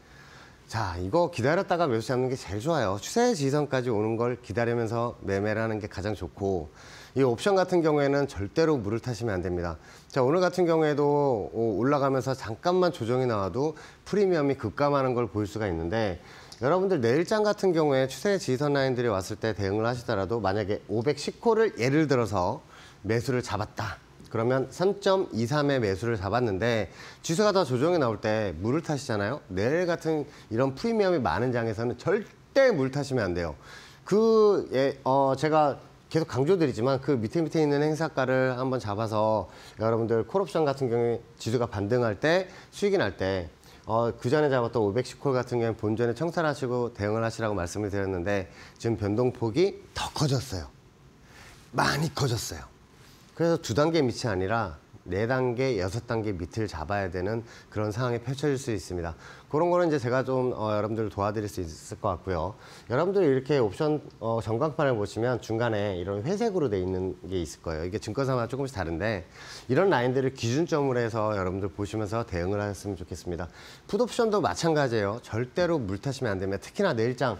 자, 이거 기다렸다가 매수 잡는 게 제일 좋아요. 추세 지지선까지 오는 걸 기다리면서 매매를 하는 게 가장 좋고 이 옵션 같은 경우에는 절대로 물을 타시면 안 됩니다. 자, 오늘 같은 경우에도 올라가면서 잠깐만 조정이 나와도 프리미엄이 급감하는 걸 볼 수가 있는데 여러분들 내일장 같은 경우에 추세 지지선 라인들이 왔을 때 대응을 하시더라도 만약에 510코를 예를 들어서 매수를 잡았다. 그러면 3.23의 매수를 잡았는데 지수가 더 조정이 나올 때 물을 타시잖아요. 내일 같은 이런 프리미엄이 많은 장에서는 절대 물 타시면 안 돼요. 제가 계속 강조드리지만 그 밑에 있는 행사가를 한번 잡아서 여러분들 콜옵션 같은 경우에 지수가 반등할 때 수익이 날 때 그 전에 잡았던 510콜 같은 경우는 본전에 청산을 하시고 대응을 하시라고 말씀을 드렸는데 지금 변동폭이 더 커졌어요. 많이 커졌어요. 그래서 2단계 밑이 아니라 4단계, 6단계 밑을 잡아야 되는 그런 상황이 펼쳐질 수 있습니다. 그런 거는 이제 제가 좀 여러분들을 도와드릴 수 있을 것 같고요. 여러분들이 이렇게 옵션 전광판을 보시면 중간에 이런 회색으로 돼 있는 게 있을 거예요. 이게 증권사마다 조금씩 다른데 이런 라인들을 기준점으로 해서 여러분들 보시면서 대응을 하셨으면 좋겠습니다. 풋옵션도 마찬가지예요. 절대로 물 타시면 안 됩니다. 특히나 내일장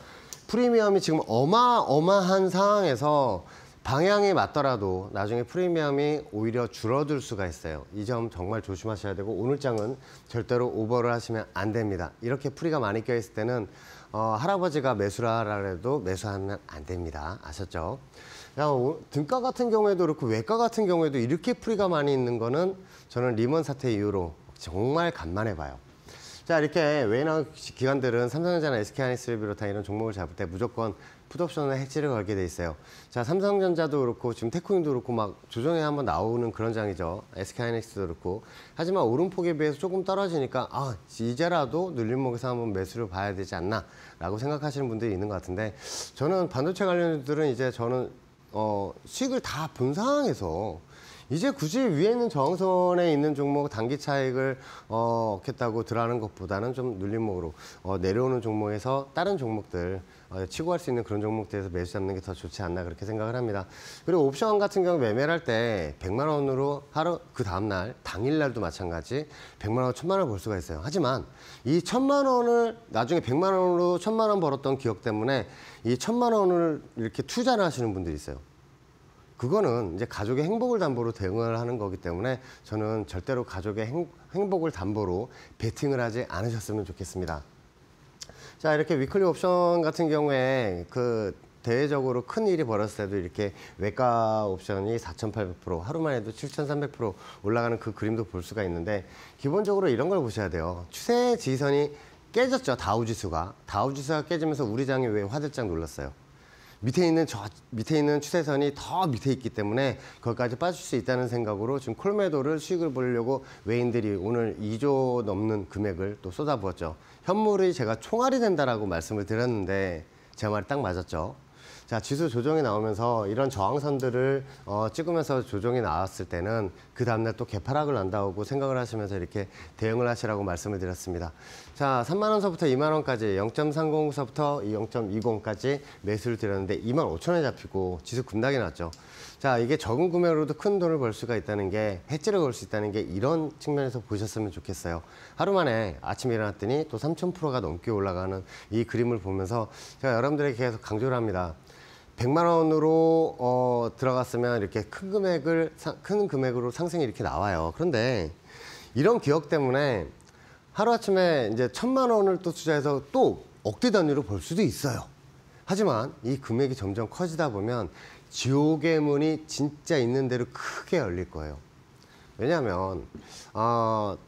프리미엄이 지금 어마어마한 상황에서 방향이 맞더라도 나중에 프리미엄이 오히려 줄어들 수가 있어요. 이 점 정말 조심하셔야 되고 오늘 장은 절대로 오버를 하시면 안 됩니다. 이렇게 풀이가 많이 껴있을 때는 할아버지가 매수를 하라 해도 매수하면 안 됩니다. 아셨죠? 등가 같은 경우에도 그렇고 외가 같은 경우에도 이렇게 풀이가 많이 있는 거는 저는 리먼 사태 이후로 정말 간만에 봐요. 자, 이렇게 외인왕 기관들은 삼성전자나 SK하이닉스를 비롯한 이런 종목을 잡을 때 무조건 풋옵션에 해지를 걸게 돼 있어요. 자, 삼성전자도 그렇고 지금 테크윈도 그렇고 막 조정에 한번 나오는 그런 장이죠. SK하이닉스도 그렇고. 하지만 오름폭에 비해서 조금 떨어지니까 이제라도 눌림목에서 한번 매수를 봐야 되지 않나 라고 생각하시는 분들이 있는 것 같은데 저는 반도체 관련주들은 이제 저는 수익을 다 본 상황에서 이제 굳이 위에 있는 저항선에 있는 종목 단기 차익을 얻겠다고 들어가는 것보다는 좀 눌림목으로 내려오는 종목에서 다른 종목들 치고 갈 수 있는 그런 종목들에서 매수 잡는 게 더 좋지 않나 그렇게 생각을 합니다. 그리고 옵션 같은 경우 매매를 할 때 100만 원으로 하루 그 다음날 당일날도 마찬가지 100만 원, 1000만 원을 벌 수가 있어요. 하지만 이 1000만 원을 나중에 100만 원으로 1000만 원 벌었던 기억 때문에 이 1000만 원을 이렇게 투자를 하시는 분들이 있어요. 그거는 이제 가족의 행복을 담보로 대응을 하는 거기 때문에 저는 절대로 가족의 행복을 담보로 베팅을 하지 않으셨으면 좋겠습니다. 자, 이렇게 위클리 옵션 같은 경우에 대외적으로 큰 일이 벌었을 때도 이렇게 외가 옵션이 4,800% 하루만 해도 7,300% 올라가는 그 그림도 볼 수가 있는데 기본적으로 이런 걸 보셔야 돼요. 추세 지지선이 깨졌죠. 다우지수가 깨지면서 우리 장이 왜 화들짝 놀랐어요. 밑에 있는 추세선이 더 밑에 있기 때문에 거기까지 빠질 수 있다는 생각으로 지금 콜매도를 수익을 보려고 외인들이 오늘 2조 넘는 금액을 또 쏟아부었죠. 현물이 제가 총알이 된다라고 말씀을 드렸는데 제 말이 딱 맞았죠. 자, 지수 조정이 나오면서 이런 저항선들을 찍으면서 조정이 나왔을 때는 그 다음날 또 개파락을 난다고 생각을 하시면서 이렇게 대응을 하시라고 말씀을 드렸습니다. 자, 3만 원서부터 2만 원까지 0.30서부터 0.20까지 매수를 드렸는데 2만 5천 원에 잡히고 지수 급락이 났죠. 자, 이게 적은 금액으로도 큰 돈을 벌 수가 있다는 게 해지를 걸 수 있다는 게 이런 측면에서 보셨으면 좋겠어요. 하루 만에 아침에 일어났더니 또 3,000%가 넘게 올라가는 이 그림을 보면서 제가 여러분들에게 계속 강조를 합니다. 100만 원으로 들어갔으면 이렇게 큰 금액으로 상승이 이렇게 나와요. 그런데 이런 기억 때문에 하루아침에 이제 1,000만 원을 또 투자해서 또 억대 단위로 벌 수도 있어요. 하지만 이 금액이 점점 커지다 보면 지옥의 문이 진짜 있는 대로 크게 열릴 거예요. 왜냐하면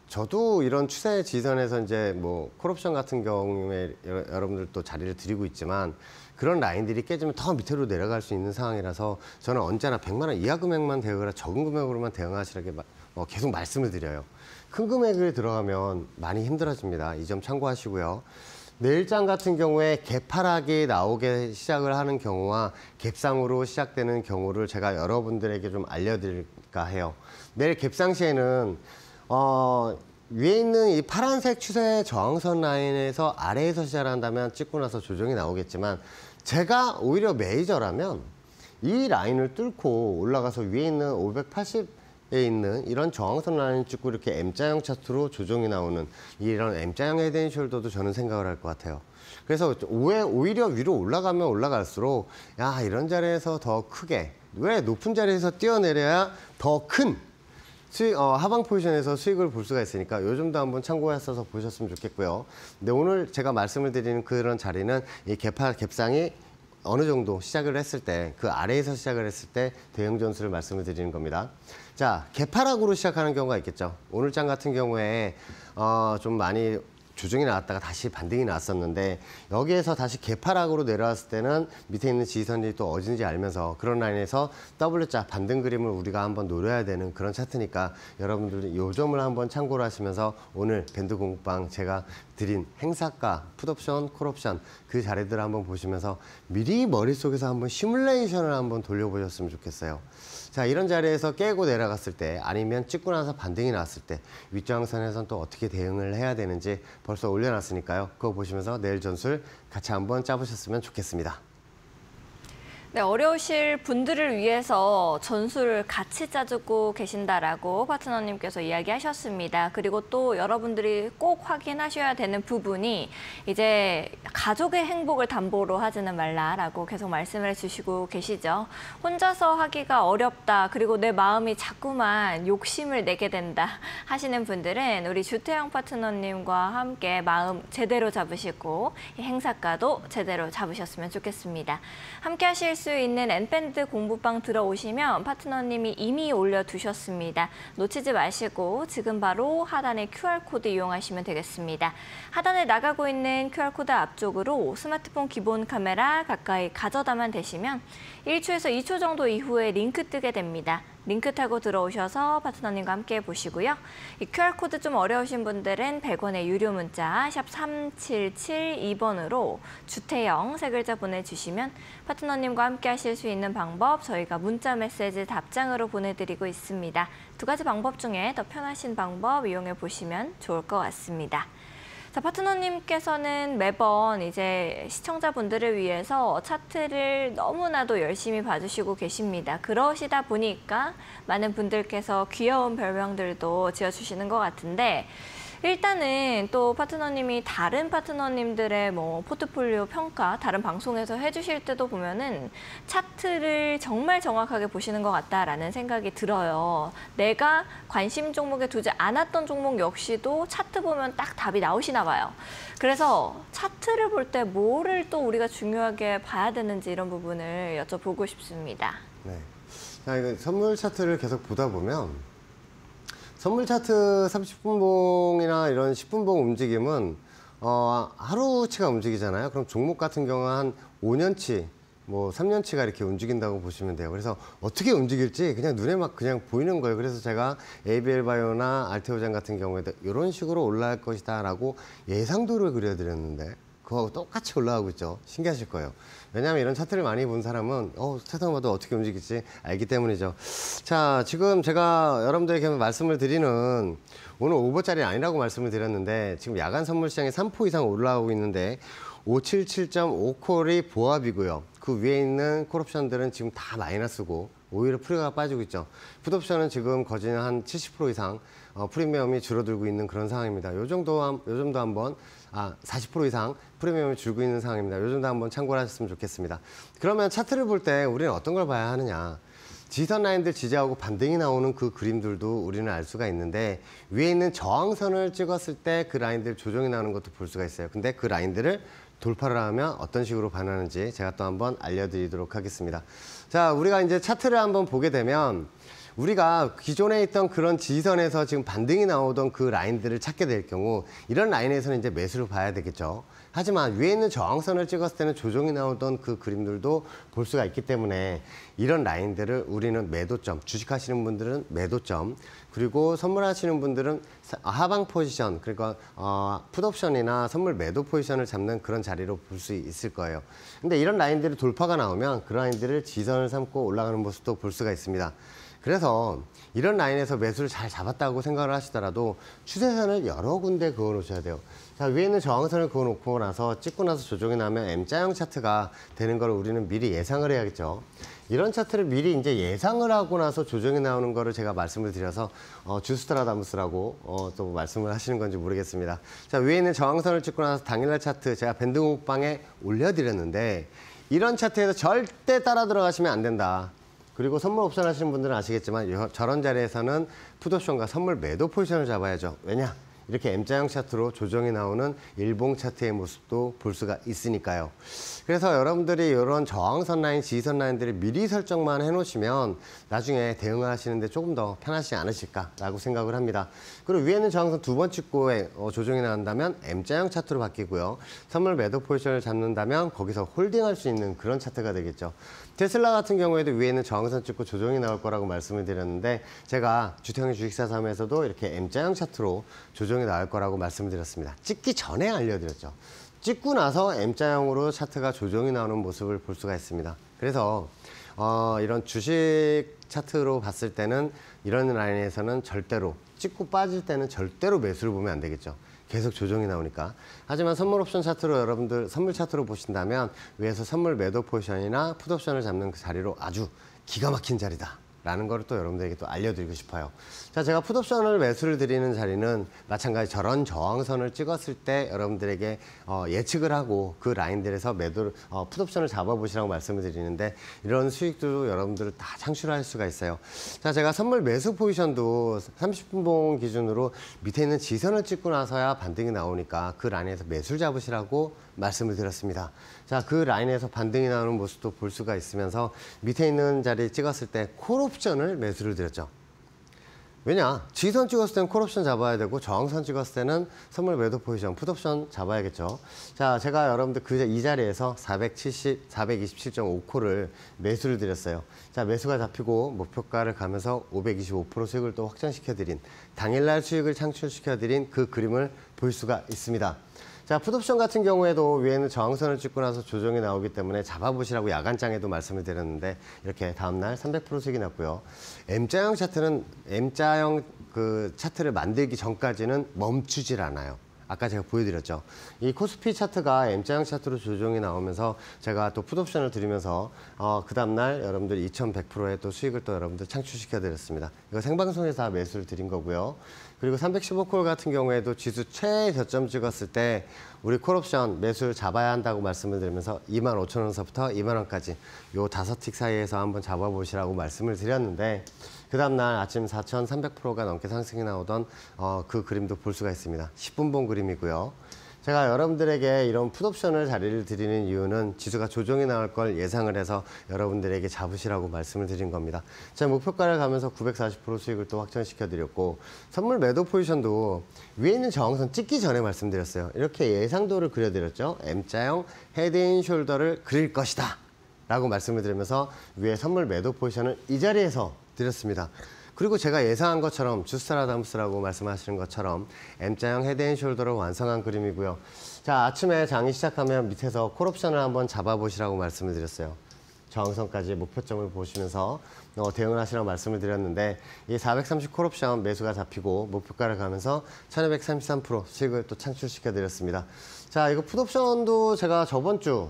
저도 이런 추세 지선에서 이제 뭐 콜옵션 같은 경우에 여러분들 또 자리를 드리고 있지만 그런 라인들이 깨지면 더 밑으로 내려갈 수 있는 상황이라서 저는 언제나 100만 원 이하 금액만 대응하라, 적은 금액으로만 대응하시라고 계속 말씀을 드려요. 큰 금액을 들어가면 많이 힘들어집니다. 이 점 참고하시고요. 내일장 같은 경우에 개파락이 나오게 시작을 하는 경우와 갭상으로 시작되는 경우를 제가 여러분들에게 좀 알려드릴까 해요. 내일 갭상 시에는 위에 있는 이 파란색 추세 저항선 라인에서 아래에서 시작한다면 찍고 나서 조정이 나오겠지만 제가 오히려 메이저라면 이 라인을 뚫고 올라가서 위에 있는 580에 있는 이런 저항선 라인을 찍고 이렇게 M자형 차트로 조정이 나오는 이런 M자형 헤드앤숄더도 저는 생각을 할 것 같아요. 그래서 오히려 위로 올라가면 올라갈수록 야, 이런 자리에서 더 크게, 왜 높은 자리에서 뛰어내려야 더 큰 하방 포지션에서 수익을 볼 수가 있으니까 요 점도 한번 참고해서 보셨으면 좋겠고요. 근데 오늘 제가 말씀을 드리는 그런 자리는 이 갭상이 어느 정도 시작을 했을 때, 그 아래에서 시작을 했을 때 대응 전술을 말씀을 드리는 겁니다. 자, 개파락으로 시작하는 경우가 있겠죠. 오늘 장 같은 경우에 좀 많이 조정이 나왔다가 다시 반등이 나왔었는데 여기에서 다시 개파락으로 내려왔을 때는 밑에 있는 지지선이 또 어딘지 알면서 그런 라인에서 W자 반등 그림을 우리가 한번 노려야 되는 그런 차트니까 여러분들 이 점을 한번 참고를 하시면서 오늘 밴드 공부방 제가 드린 행사가, 풋옵션, 콜옵션 그 자리들을 한번 보시면서 미리 머릿속에서 한번 시뮬레이션을 한번 돌려보셨으면 좋겠어요. 자, 이런 자리에서 깨고 내려갔을 때 아니면 찍고 나서 반등이 나왔을 때 윗저항선에서는 또 어떻게 대응을 해야 되는지 벌써 올려놨으니까요. 그거 보시면서 내일 전술 같이 한번 짜보셨으면 좋겠습니다. 네, 어려우실 분들을 위해서 전술 같이 짜주고 계신다라고 파트너님께서 이야기하셨습니다. 그리고 또 여러분들이 꼭 확인하셔야 되는 부분이 이제 가족의 행복을 담보로 하지는 말라라고 계속 말씀을 해주시고 계시죠. 혼자서 하기가 어렵다. 그리고 내 마음이 자꾸만 욕심을 내게 된다 하시는 분들은 우리 주태영 파트너님과 함께 마음 제대로 잡으시고 행사가도 제대로 잡으셨으면 좋겠습니다. 함께 하실 수 있는 엔밴드 공부방 들어오시면 파트너님이 이미 올려두셨습니다. 놓치지 마시고 지금 바로 하단의 QR코드 이용하시면 되겠습니다. 하단에 나가고 있는 QR코드 앞쪽으로 스마트폰 기본 카메라 가까이 가져다만 대시면 1초에서 2초 정도 이후에 링크 뜨게 됩니다. 링크 타고 들어오셔서 파트너님과 함께 보시고요. 이 QR코드 좀 어려우신 분들은 100원의 유료 문자 샵 3772번으로 주태영 세 글자 보내주시면 파트너님과 함께 하실 수 있는 방법 저희가 문자 메시지 답장으로 보내드리고 있습니다. 두 가지 방법 중에 더 편하신 방법 이용해 보시면 좋을 것 같습니다. 자, 파트너님께서는 매번 이제 시청자분들을 위해서 차트를 너무나도 열심히 봐주시고 계십니다. 그러시다 보니까 많은 분들께서 귀여운 별명들도 지어주시는 것 같은데 일단은 또 파트너님이 다른 파트너님들의 뭐 포트폴리오 평가 다른 방송에서 해주실 때도 보면은 차트를 정말 정확하게 보시는 것 같다라는 생각이 들어요. 내가 관심 종목에 두지 않았던 종목 역시도 차트 보면 딱 답이 나오시나 봐요. 그래서 차트를 볼 때 뭐를 또 우리가 중요하게 봐야 되는지 이런 부분을 여쭤보고 싶습니다. 네. 자, 이거 선물 차트를 계속 보다 보면 선물 차트 30분봉이나 이런 10분봉 움직임은 하루치가 움직이잖아요. 그럼 종목 같은 경우는 한 5년치, 뭐 3년치가 이렇게 움직인다고 보시면 돼요. 그래서 어떻게 움직일지 그냥 눈에 막 그냥 보이는 거예요. 그래서 제가 ABL바이오나 알테오젠 같은 경우에도 이런 식으로 올라갈 것이다 라고 예상도를 그려드렸는데 그거하고 똑같이 올라가고 있죠. 신기하실 거예요. 왜냐하면 이런 차트를 많이 본 사람은 차트만 봐도 어떻게 움직일지 알기 때문이죠. 자, 지금 제가 여러분들에게 말씀을 드리는 오늘 오버짜리 아니라고 말씀을 드렸는데 지금 야간 선물 시장에 3포 이상 올라오고 있는데 577.5콜이 보합이고요. 그 위에 있는 콜옵션들은 지금 다 마이너스고 오히려 프리가 빠지고 있죠. 풋옵션은 지금 거진 한 70% 이상 프리미엄이 줄어들고 있는 그런 상황입니다. 요 정도 한번 40% 이상 프리미엄이 줄고 있는 상황입니다. 요 정도 한번 참고를 하셨으면 좋겠습니다. 그러면 차트를 볼 때 우리는 어떤 걸 봐야 하느냐? 지지선 라인들 지지하고 반등이 나오는 그 그림들도 우리는 알 수가 있는데 위에 있는 저항선을 찍었을 때 그 라인들 조정이 나오는 것도 볼 수가 있어요. 근데 그 라인들을 돌파를 하면 어떤 식으로 반응하는지 제가 또 한번 알려드리도록 하겠습니다. 자, 우리가 이제 차트를 한번 보게 되면 우리가 기존에 있던 그런 지지선에서 지금 반등이 나오던 그 라인들을 찾게 될 경우 이런 라인에서는 이제 매수를 봐야 되겠죠. 하지만 위에 있는 저항선을 찍었을 때는 조정이 나오던 그 그림들도 볼 수가 있기 때문에 이런 라인들을 우리는 매도점, 주식하시는 분들은 매도점, 그리고 선물하시는 분들은 하방 포지션, 그러니까 풋옵션이나 선물 매도 포지션을 잡는 그런 자리로 볼 수 있을 거예요. 근데 이런 라인들이 돌파가 나오면 그 라인들을 지선을 삼고 올라가는 모습도 볼 수가 있습니다. 그래서 이런 라인에서 매수를 잘 잡았다고 생각을 하시더라도 추세선을 여러 군데 그어 놓으셔야 돼요. 자, 위에 있는 저항선을 그어 놓고 나서 찍고 나서 조정이 나면 M자형 차트가 되는 걸 우리는 미리 예상을 해야겠죠. 이런 차트를 미리 이제 예상을 하고 나서 조정이 나오는 거를 제가 말씀을 드려서 주스트라다무스라고 또 말씀을 하시는 건지 모르겠습니다. 자, 위에 있는 저항선을 찍고 나서 당일날 차트 제가 밴드 공방에 올려드렸는데 이런 차트에서 절대 따라 들어가시면 안 된다. 그리고 선물 옵션 하시는 분들은 아시겠지만 저런 자리에서는 풋옵션과 선물 매도 포지션을 잡아야죠. 왜냐? 이렇게 M자형 차트로 조정이 나오는 일봉 차트의 모습도 볼 수가 있으니까요. 그래서 여러분들이 이런 저항선 라인, 지지선 라인들을 미리 설정만 해놓으시면 나중에 대응하시는데 조금 더 편하지 않으실까라고 생각을 합니다. 그리고 위에는 저항선 두 번 찍고 조정이 나온다면 M자형 차트로 바뀌고요. 선물 매도 포지션을 잡는다면 거기서 홀딩할 수 있는 그런 차트가 되겠죠. 테슬라 같은 경우에도 위에는 저항선 찍고 조정이 나올 거라고 말씀을 드렸는데 제가 주택형 주식사 3에서도 이렇게 M자형 차트로 조정이 나올 거라고 말씀을 드렸습니다. 찍기 전에 알려드렸죠. 찍고 나서 M자형으로 차트가 조정이 나오는 모습을 볼 수가 있습니다. 그래서 이런 주식 차트로 봤을 때는 이런 라인에서는 절대로 찍고 빠질 때는 절대로 매수를 보면 안 되겠죠. 계속 조정이 나오니까. 하지만 선물 옵션 차트로 여러분들 선물 차트로 보신다면 위에서 선물 매도 포지션이나 풋옵션을 잡는 그 자리로 아주 기가 막힌 자리다 라는 거를 또 여러분들에게 또 알려드리고 싶어요. 자, 제가 풋옵션을 매수를 드리는 자리는 마찬가지 저런 저항선을 찍었을 때 여러분들에게 예측을 하고 그 라인들에서 매도를 풋옵션을 잡아보시라고 말씀을 드리는데 이런 수익도 여러분들을 다 창출할 수가 있어요. 자, 제가 선물 매수 포지션도 30분봉 기준으로 밑에 있는 지선을 찍고 나서야 반등이 나오니까 그 라인에서 매수를 잡으시라고 말씀을 드렸습니다. 자, 그 라인에서 반등이 나오는 모습도 볼 수가 있으면서 밑에 있는 자리 찍었을 때 콜옵션을 매수를 드렸죠. 왜냐? 지선 찍었을 때는 콜옵션 잡아야 되고 저항선 찍었을 때는 선물 매도 포지션, 풋옵션 잡아야겠죠. 자, 제가 여러분들 이 자리에서 427.5콜을 매수를 드렸어요. 자, 매수가 잡히고 목표가를 가면서 525% 수익을 또 확정시켜드린 당일날 수익을 창출시켜드린 그 그림을 볼 수가 있습니다. 자, 풋옵션 같은 경우에도 위에는 저항선을 찍고 나서 조정이 나오기 때문에 잡아보시라고 야간장에도 말씀을 드렸는데 이렇게 다음날 300% 수익이 났고요. M자형 차트는 M자형 그 차트를 만들기 전까지는 멈추질 않아요. 아까 제가 보여드렸죠. 이 코스피 차트가 M자형 차트로 조정이 나오면서 제가 또 풋옵션을 드리면서 그 다음날 여러분들 2100%의 또 수익을 또 여러분들 창출시켜 드렸습니다. 이거 생방송에서 다 매수를 드린 거고요. 그리고 315콜 같은 경우에도 지수 최애 저점 찍었을 때 우리 콜옵션 매수를 잡아야 한다고 말씀을 드리면서 25,000원서부터 2만원까지 요 5틱 사이에서 한번 잡아보시라고 말씀을 드렸는데 그 다음날 아침 4,300%가 넘게 상승이 나오던 그 그림도 볼 수가 있습니다. 10분봉 그림이고요. 제가 여러분들에게 이런 풋옵션을 자리를 드리는 이유는 지수가 조정이 나올 걸 예상을 해서 여러분들에게 잡으시라고 말씀을 드린 겁니다. 제가 목표가를 가면서 940% 수익을 또 확정시켜 드렸고 선물 매도 포지션도 위에 있는 저항선 찍기 전에 말씀드렸어요. 이렇게 예상도를 그려드렸죠. M자형 헤드앤숄더를 그릴 것이다 라고 말씀을 드리면서 위에 선물 매도 포지션을 이 자리에서 드렸습니다. 그리고 제가 예상한 것처럼 주스트라다무스라고 말씀하시는 것처럼 M자형 헤드앤숄더로 완성한 그림이고요. 자, 아침에 장이 시작하면 밑에서 콜옵션을 한번 잡아보시라고 말씀을 드렸어요. 저항선까지 목표점을 보시면서 대응을 하시라고 말씀을 드렸는데 이 430 콜옵션 매수가 잡히고 목표가를 가면서 1233% 수익을 또 창출시켜 드렸습니다. 자, 이거 풋옵션도 제가 저번 주에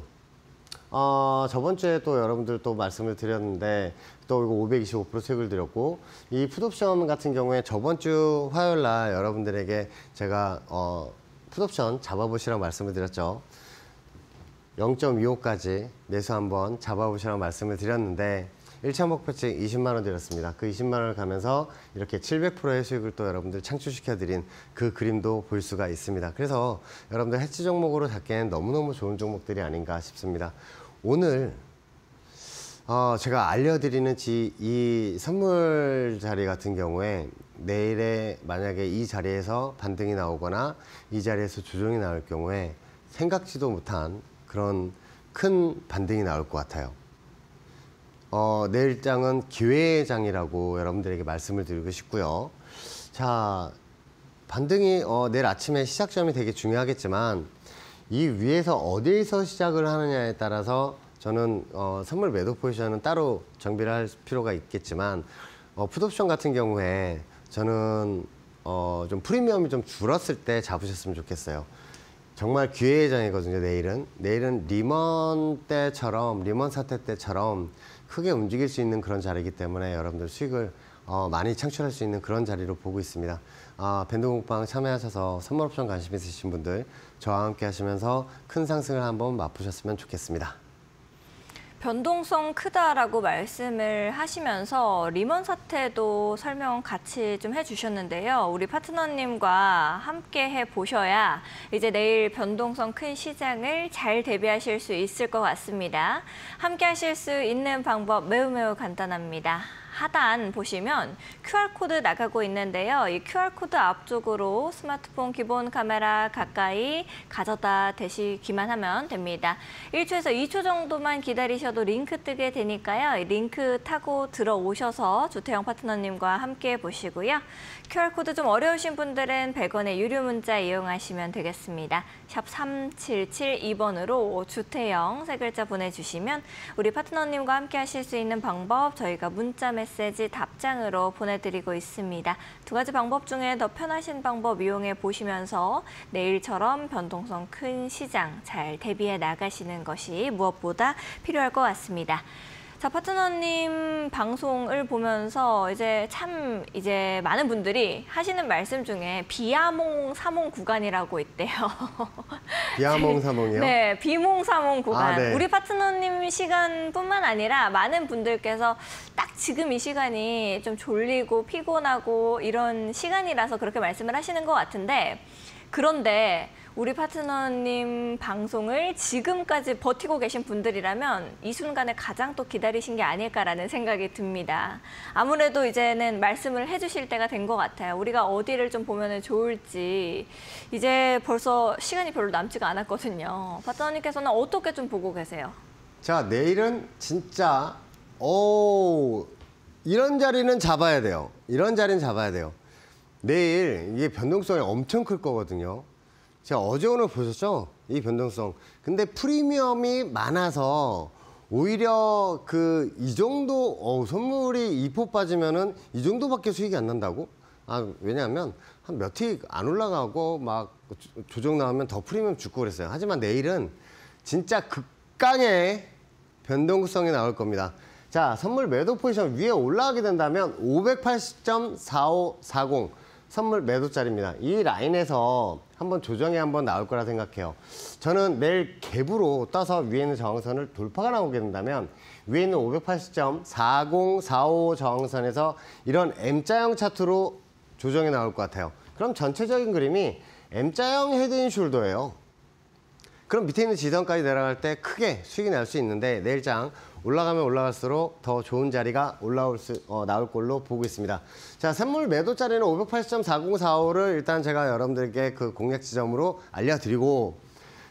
또 여러분들 또 말씀을 드렸는데 또 이거 525% 수익을 드렸고 이 풋옵션 같은 경우에 저번 주 화요일 날 여러분들에게 제가 풋옵션 잡아보시라고 말씀을 드렸죠. 0.25까지 매수 한번 잡아보시라고 말씀을 드렸는데 1차 목표치 20만 원 드렸습니다. 그 20만 원을 가면서 이렇게 700%의 수익을 또 여러분들 창출시켜드린 그 그림도 볼 수가 있습니다. 그래서 여러분들 해치 종목으로 잡기에는 너무너무 좋은 종목들이 아닌가 싶습니다. 오늘 제가 알려드리는 이 선물 자리 같은 경우에 내일에 만약에 이 자리에서 반등이 나오거나 이 자리에서 조정이 나올 경우에 생각지도 못한 그런 큰 반등이 나올 것 같아요. 내일 장은 기회의 장이라고 여러분들에게 말씀을 드리고 싶고요. 자, 반등이 내일 아침에 시작점이 되게 중요하겠지만 이 위에서 어디에서 시작을 하느냐에 따라서 저는 선물 매도 포지션은 따로 정비를 할 필요가 있겠지만 풋옵션 같은 경우에 저는 좀 프리미엄이 좀 줄었을 때 잡으셨으면 좋겠어요. 정말 기회의 장이거든요. 내일은 리먼 사태 때처럼 크게 움직일 수 있는 그런 자리이기 때문에 여러분들 수익을 많이 창출할 수 있는 그런 자리로 보고 있습니다. 밴드공방 참여하셔서 선물 옵션 관심 있으신 분들 저와 함께 하시면서 큰 상승을 한번 맛보셨으면 좋겠습니다. 변동성 크다라고 말씀을 하시면서 리먼 사태도 설명 같이 좀 해주셨는데요. 우리 파트너님과 함께 해보셔야 이제 내일 변동성 큰 시장을 잘 대비하실 수 있을 것 같습니다. 함께 하실 수 있는 방법 매우 간단합니다. 하단 보시면 QR코드 나가고 있는데요. 이 QR코드 앞쪽으로 스마트폰 기본 카메라 가까이 가져다 대시기만 하면 됩니다. 1초에서 2초 정도만 기다리셔도 링크 뜨게 되니까요. 이 링크 타고 들어오셔서 주태영 파트너님과 함께 보시고요. QR코드 좀 어려우신 분들은 100원의 유료 문자 이용하시면 되겠습니다. 샵 3772번으로 주태영 세 글자 보내주시면 우리 파트너님과 함께 하실 수 있는 방법 저희가 문자 메시지 답장으로 보내드리고 있습니다. 두 가지 방법 중에 더 편하신 방법 이용해 보시면서 내일처럼 변동성 큰 시장 잘 대비해 나가시는 것이 무엇보다 필요할 것 같습니다. 자, 파트너님 방송을 보면서 이제 많은 분들이 하시는 말씀 중에 비아몽사몽 구간이라고 있대요. 비아몽사몽이요? 네, 비몽사몽 구간. 네. 우리 파트너님 시간뿐만 아니라 많은 분들께서 딱 지금 이 시간이 좀 졸리고 피곤하고 이런 시간이라서 그렇게 말씀을 하시는 것 같은데 그런데 우리 파트너님 방송을 지금까지 버티고 계신 분들이라면 이 순간에 가장 또 기다리신 게 아닐까라는 생각이 듭니다. 아무래도 이제는 말씀을 해주실 때가 된 것 같아요. 우리가 어디를 좀 보면 좋을지 이제 벌써 시간이 별로 남지가 않았거든요. 파트너님께서는 어떻게 좀 보고 계세요? 자, 내일은 진짜 이런 자리는 잡아야 돼요. 이런 자리는 잡아야 돼요. 내일 이게 변동성이 엄청 클 거거든요. 제가 어제 오늘 보셨죠? 이 변동성. 근데 프리미엄이 많아서 오히려 이 정도 선물이 2% 빠지면은 이 정도밖에 수익이 안 난다고? 왜냐하면 한 몇 틱 안 올라가고 막 조정 나오면 더 프리미엄 죽고 그랬어요. 하지만 내일은 진짜 극강의 변동성이 나올 겁니다. 자, 선물 매도 포지션 위에 올라가게 된다면 580.4540 선물 매도짜리입니다. 이 라인에서 한번 조정이 한번 나올 거라 생각해요. 저는 내일 갭으로 떠서 위에 있는 저항선을 돌파가 나오게 된다면 위에 있는 580.4045 저항선에서 이런 M자형 차트로 조정이 나올 것 같아요. 그럼 전체적인 그림이 M자형 헤드앤숄더예요. 그럼 밑에 있는 지선까지 내려갈 때 크게 수익이 날 수 있는데 내일장 올라가면 올라갈수록 더 좋은 자리가 나올 걸로 보고 있습니다. 자, 선물 매도 자리는 580.4045를 일단 제가 여러분들께 그 공략 지점으로 알려드리고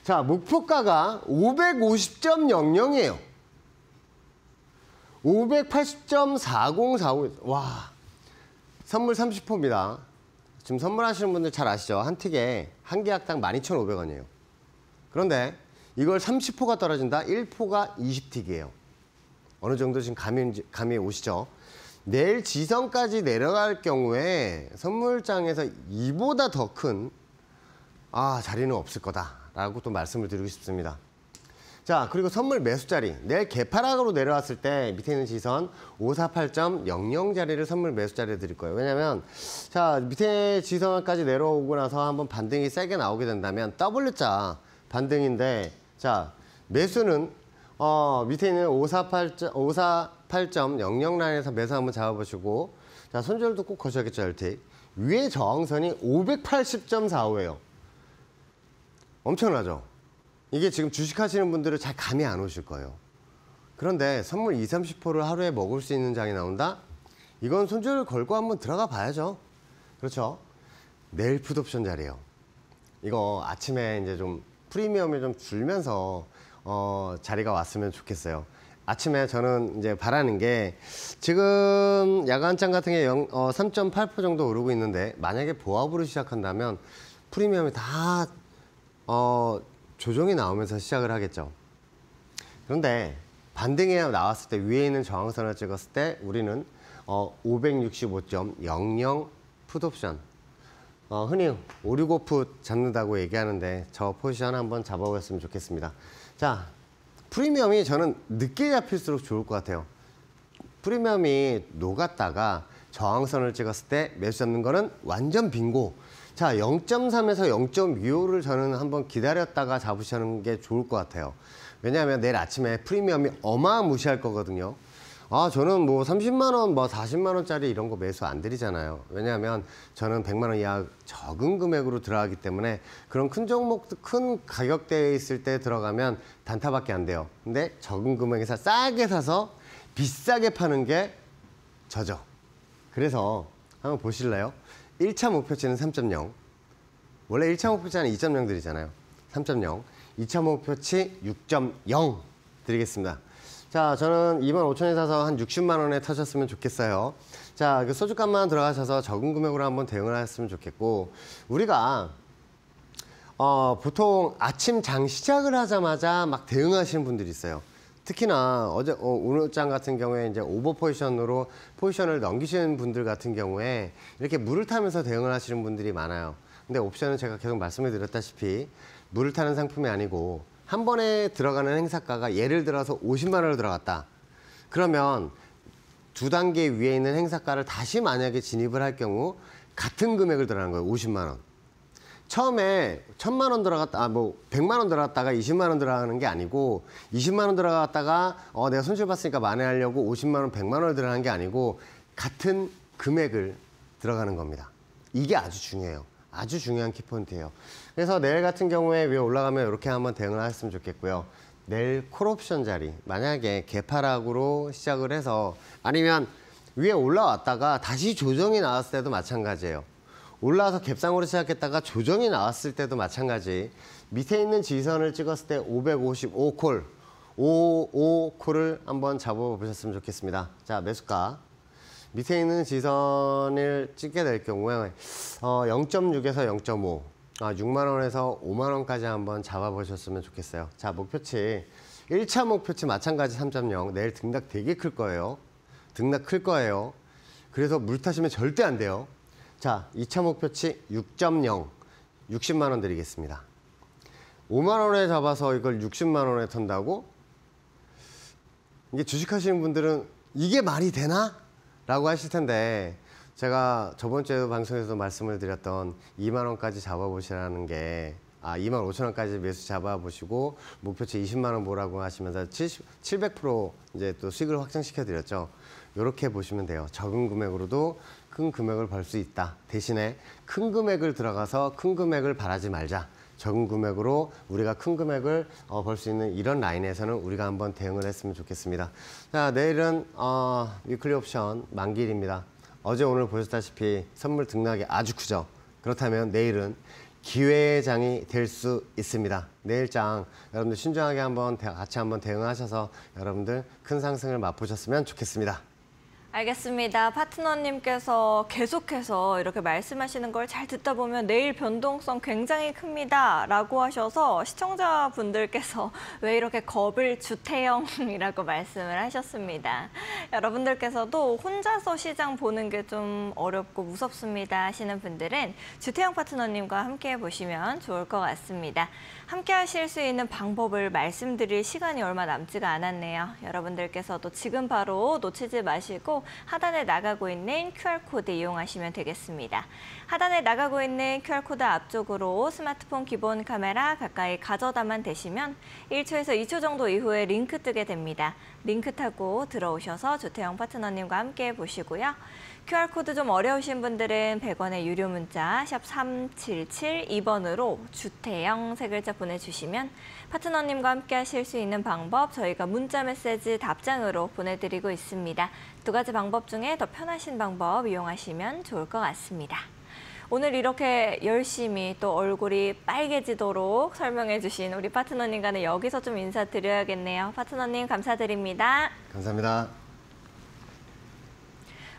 자, 목표가가 550.00이에요. 580.4045. 와, 선물 30%입니다. 지금 선물하시는 분들 잘 아시죠? 한 틱에 한 계약당 12,500원이에요. 그런데 이걸 30%가 떨어진다? 1%가 20틱이에요. 어느 정도 지금 감이 오시죠? 내일 지선까지 내려갈 경우에 선물장에서 이보다 더 큰 자리는 없을 거다라고 또 말씀을 드리고 싶습니다. 자, 그리고 선물 매수자리. 내일 개파락으로 내려왔을 때 밑에 있는 지선 548.00 자리를 선물 매수자리에 드릴 거예요. 왜냐면 자, 밑에 지선까지 내려오고 나서 한번 반등이 세게 나오게 된다면 W자 반등인데 자, 매수는 밑에 있는 548.00 라인에서 매수 한번 잡아보시고, 자, 손절도 꼭 거셔야겠죠, LT. 위에 저항선이 580.45예요. 엄청나죠? 이게 지금 주식하시는 분들은 잘 감이 안 오실 거예요. 그런데 선물 20, 30%를 하루에 먹을 수 있는 장이 나온다? 이건 손절 걸고 한번 들어가 봐야죠. 그렇죠? 내일 풋옵션 자리예요. 이거 아침에 이제 좀 프리미엄이 좀 줄면서 자리가 왔으면 좋겠어요. 아침에 저는 이제 바라는 게 지금 야간장 같은 게 3.8% 정도 오르고 있는데 만약에 보합으로 시작한다면 프리미엄이 다 조정이 나오면서 시작을 하겠죠. 그런데 반등이 나왔을 때 위에 있는 저항선을 찍었을 때 우리는 565.00 풋옵션, 흔히 565풋 잡는다고 얘기하는데 저 포지션 한번 잡아보셨으면 좋겠습니다. 자, 프리미엄이 저는 늦게 잡힐수록 좋을 것 같아요. 프리미엄이 녹았다가 저항선을 찍었을 때 매수 잡는 거는 완전 빙고. 자, 0.3에서 0.25를 저는 한번 기다렸다가 잡으시는 게 좋을 것 같아요. 왜냐하면 내일 아침에 프리미엄이 어마무시할 거거든요. 저는 뭐 30만 원, 뭐 40만 원짜리 이런 거 매수 안 드리잖아요. 왜냐하면 저는 100만 원 이하 적은 금액으로 들어가기 때문에 그런 큰 종목, 큰 가격대에 있을 때 들어가면 단타밖에 안 돼요. 근데 적은 금액에서 싸게 사서 비싸게 파는 게 저죠. 그래서 한번 보실래요? 1차 목표치는 3.0. 원래 1차 목표치는 2.0 드리잖아요. 3.0. 2차 목표치 6.0 드리겠습니다. 자, 저는 25,000에 사서 한 60만 원에 터졌으면 좋겠어요. 자, 그 소주값만 들어가셔서 적은 금액으로 한번 대응을 했으면 좋겠고, 우리가 보통 아침 장 시작을 하자마자 막 대응하시는 분들이 있어요. 특히나 오늘 장 같은 경우에 이제 오버 포지션으로 포지션을 넘기시는 분들 같은 경우에 이렇게 물을 타면서 대응을 하시는 분들이 많아요. 근데 옵션은 제가 계속 말씀을 드렸다시피 물을 타는 상품이 아니고 한 번에 들어가는 행사가가 예를 들어서 50만 원을 들어갔다. 그러면 두 단계 위에 있는 행사가를 다시 만약에 진입을 할 경우 같은 금액을 들어가는 거예요. 50만 원. 처음에 1000만 원 들어갔다, 100만 원 들어갔다가 20만 원 들어가는 게 아니고 20만 원 들어갔다가 내가 손실 봤으니까 만회하려고 50만 원, 100만 원을 들어가는 게 아니고 같은 금액을 들어가는 겁니다. 이게 아주 중요해요. 아주 중요한 키포인트예요. 그래서 내일 같은 경우에 위에 올라가면 이렇게 한번 대응을 했으면 좋겠고요. 내일 콜옵션 자리, 만약에 개파락으로 시작을 해서 아니면 위에 올라왔다가 다시 조정이 나왔을 때도 마찬가지예요. 올라와서 갭상으로 시작했다가 조정이 나왔을 때도 마찬가지. 밑에 있는 지선을 찍었을 때 555콜, 55콜을 한번 잡아보셨으면 좋겠습니다. 자, 매수가. 밑에 있는 지선을 찍게 될 경우에 0.6에서 0.5, 6만 원에서 5만 원까지 한번 잡아보셨으면 좋겠어요. 자, 목표치 1차 목표치 마찬가지 3.0. 내일 등락 되게 클 거예요. 등락 클 거예요. 그래서 물 타시면 절대 안 돼요. 자, 2차 목표치 6.0, 60만 원 드리겠습니다. 5만 원에 잡아서 이걸 60만 원에 턴다고? 이게 주식하시는 분들은 이게 말이 되나? 라고 하실 텐데, 제가 저번 주에 방송에서 말씀을 드렸던 2만 원까지 잡아보시라는 게 2만 5천 원까지 매수 잡아보시고 목표치 20만 원 보라고 하시면서 700% 이제 또 수익을 확정시켜 드렸죠. 이렇게 보시면 돼요. 적은 금액으로도 큰 금액을 벌 수 있다. 대신에 큰 금액을 들어가서 큰 금액을 바라지 말자. 적은 금액으로 우리가 큰 금액을 벌 수 있는 이런 라인에서는 우리가 한번 대응을 했으면 좋겠습니다. 자, 내일은 위클리 옵션 만기일입니다. 어제 오늘 보셨다시피 선물 등락이 아주 크죠. 그렇다면 내일은 기회의 장이 될 수 있습니다. 내일 장 여러분들 신중하게 같이 한번 대응하셔서 여러분들 큰 상승을 맛보셨으면 좋겠습니다. 알겠습니다. 파트너님께서 계속해서 이렇게 말씀하시는 걸 잘 듣다 보면 내일 변동성 굉장히 큽니다. 라고 하셔서 시청자분들께서 왜 이렇게 겁을 주태영이라고 말씀을 하셨습니다. 여러분들께서도 혼자서 시장 보는 게 좀 어렵고 무섭습니다 하시는 분들은 주태영 파트너님과 함께 보시면 좋을 것 같습니다. 함께 하실 수 있는 방법을 말씀드릴 시간이 얼마 남지가 않았네요. 여러분들께서도 지금 바로 놓치지 마시고 하단에 나가고 있는 QR코드 이용하시면 되겠습니다. 하단에 나가고 있는 QR코드 앞쪽으로 스마트폰 기본 카메라 가까이 가져다만 대시면 1초에서 2초 정도 이후에 링크 뜨게 됩니다. 링크 타고 들어오셔서 조태영 파트너님과 함께 보시고요. QR코드 좀 어려우신 분들은 100원의 유료 문자 샵 3772번으로 주태영 세 글자 보내주시면 파트너님과 함께 하실 수 있는 방법 저희가 문자 메시지 답장으로 보내드리고 있습니다. 두 가지 방법 중에 더 편하신 방법 이용하시면 좋을 것 같습니다. 오늘 이렇게 열심히 또 얼굴이 빨개지도록 설명해 주신 우리 파트너님과는 여기서 좀 인사드려야겠네요. 파트너님 감사드립니다. 감사합니다.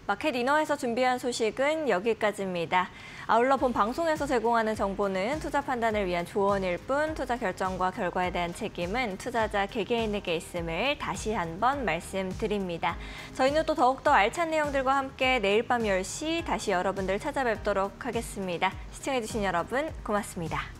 마켓 이너에서 준비한 소식은 여기까지입니다. 아울러 본 방송에서 제공하는 정보는 투자 판단을 위한 조언일 뿐 투자 결정과 결과에 대한 책임은 투자자 개개인에게 있음을 다시 한번 말씀드립니다. 저희는 또 더욱더 알찬 내용들과 함께 내일 밤 10시 다시 여러분들 찾아뵙도록 하겠습니다. 시청해주신 여러분 고맙습니다.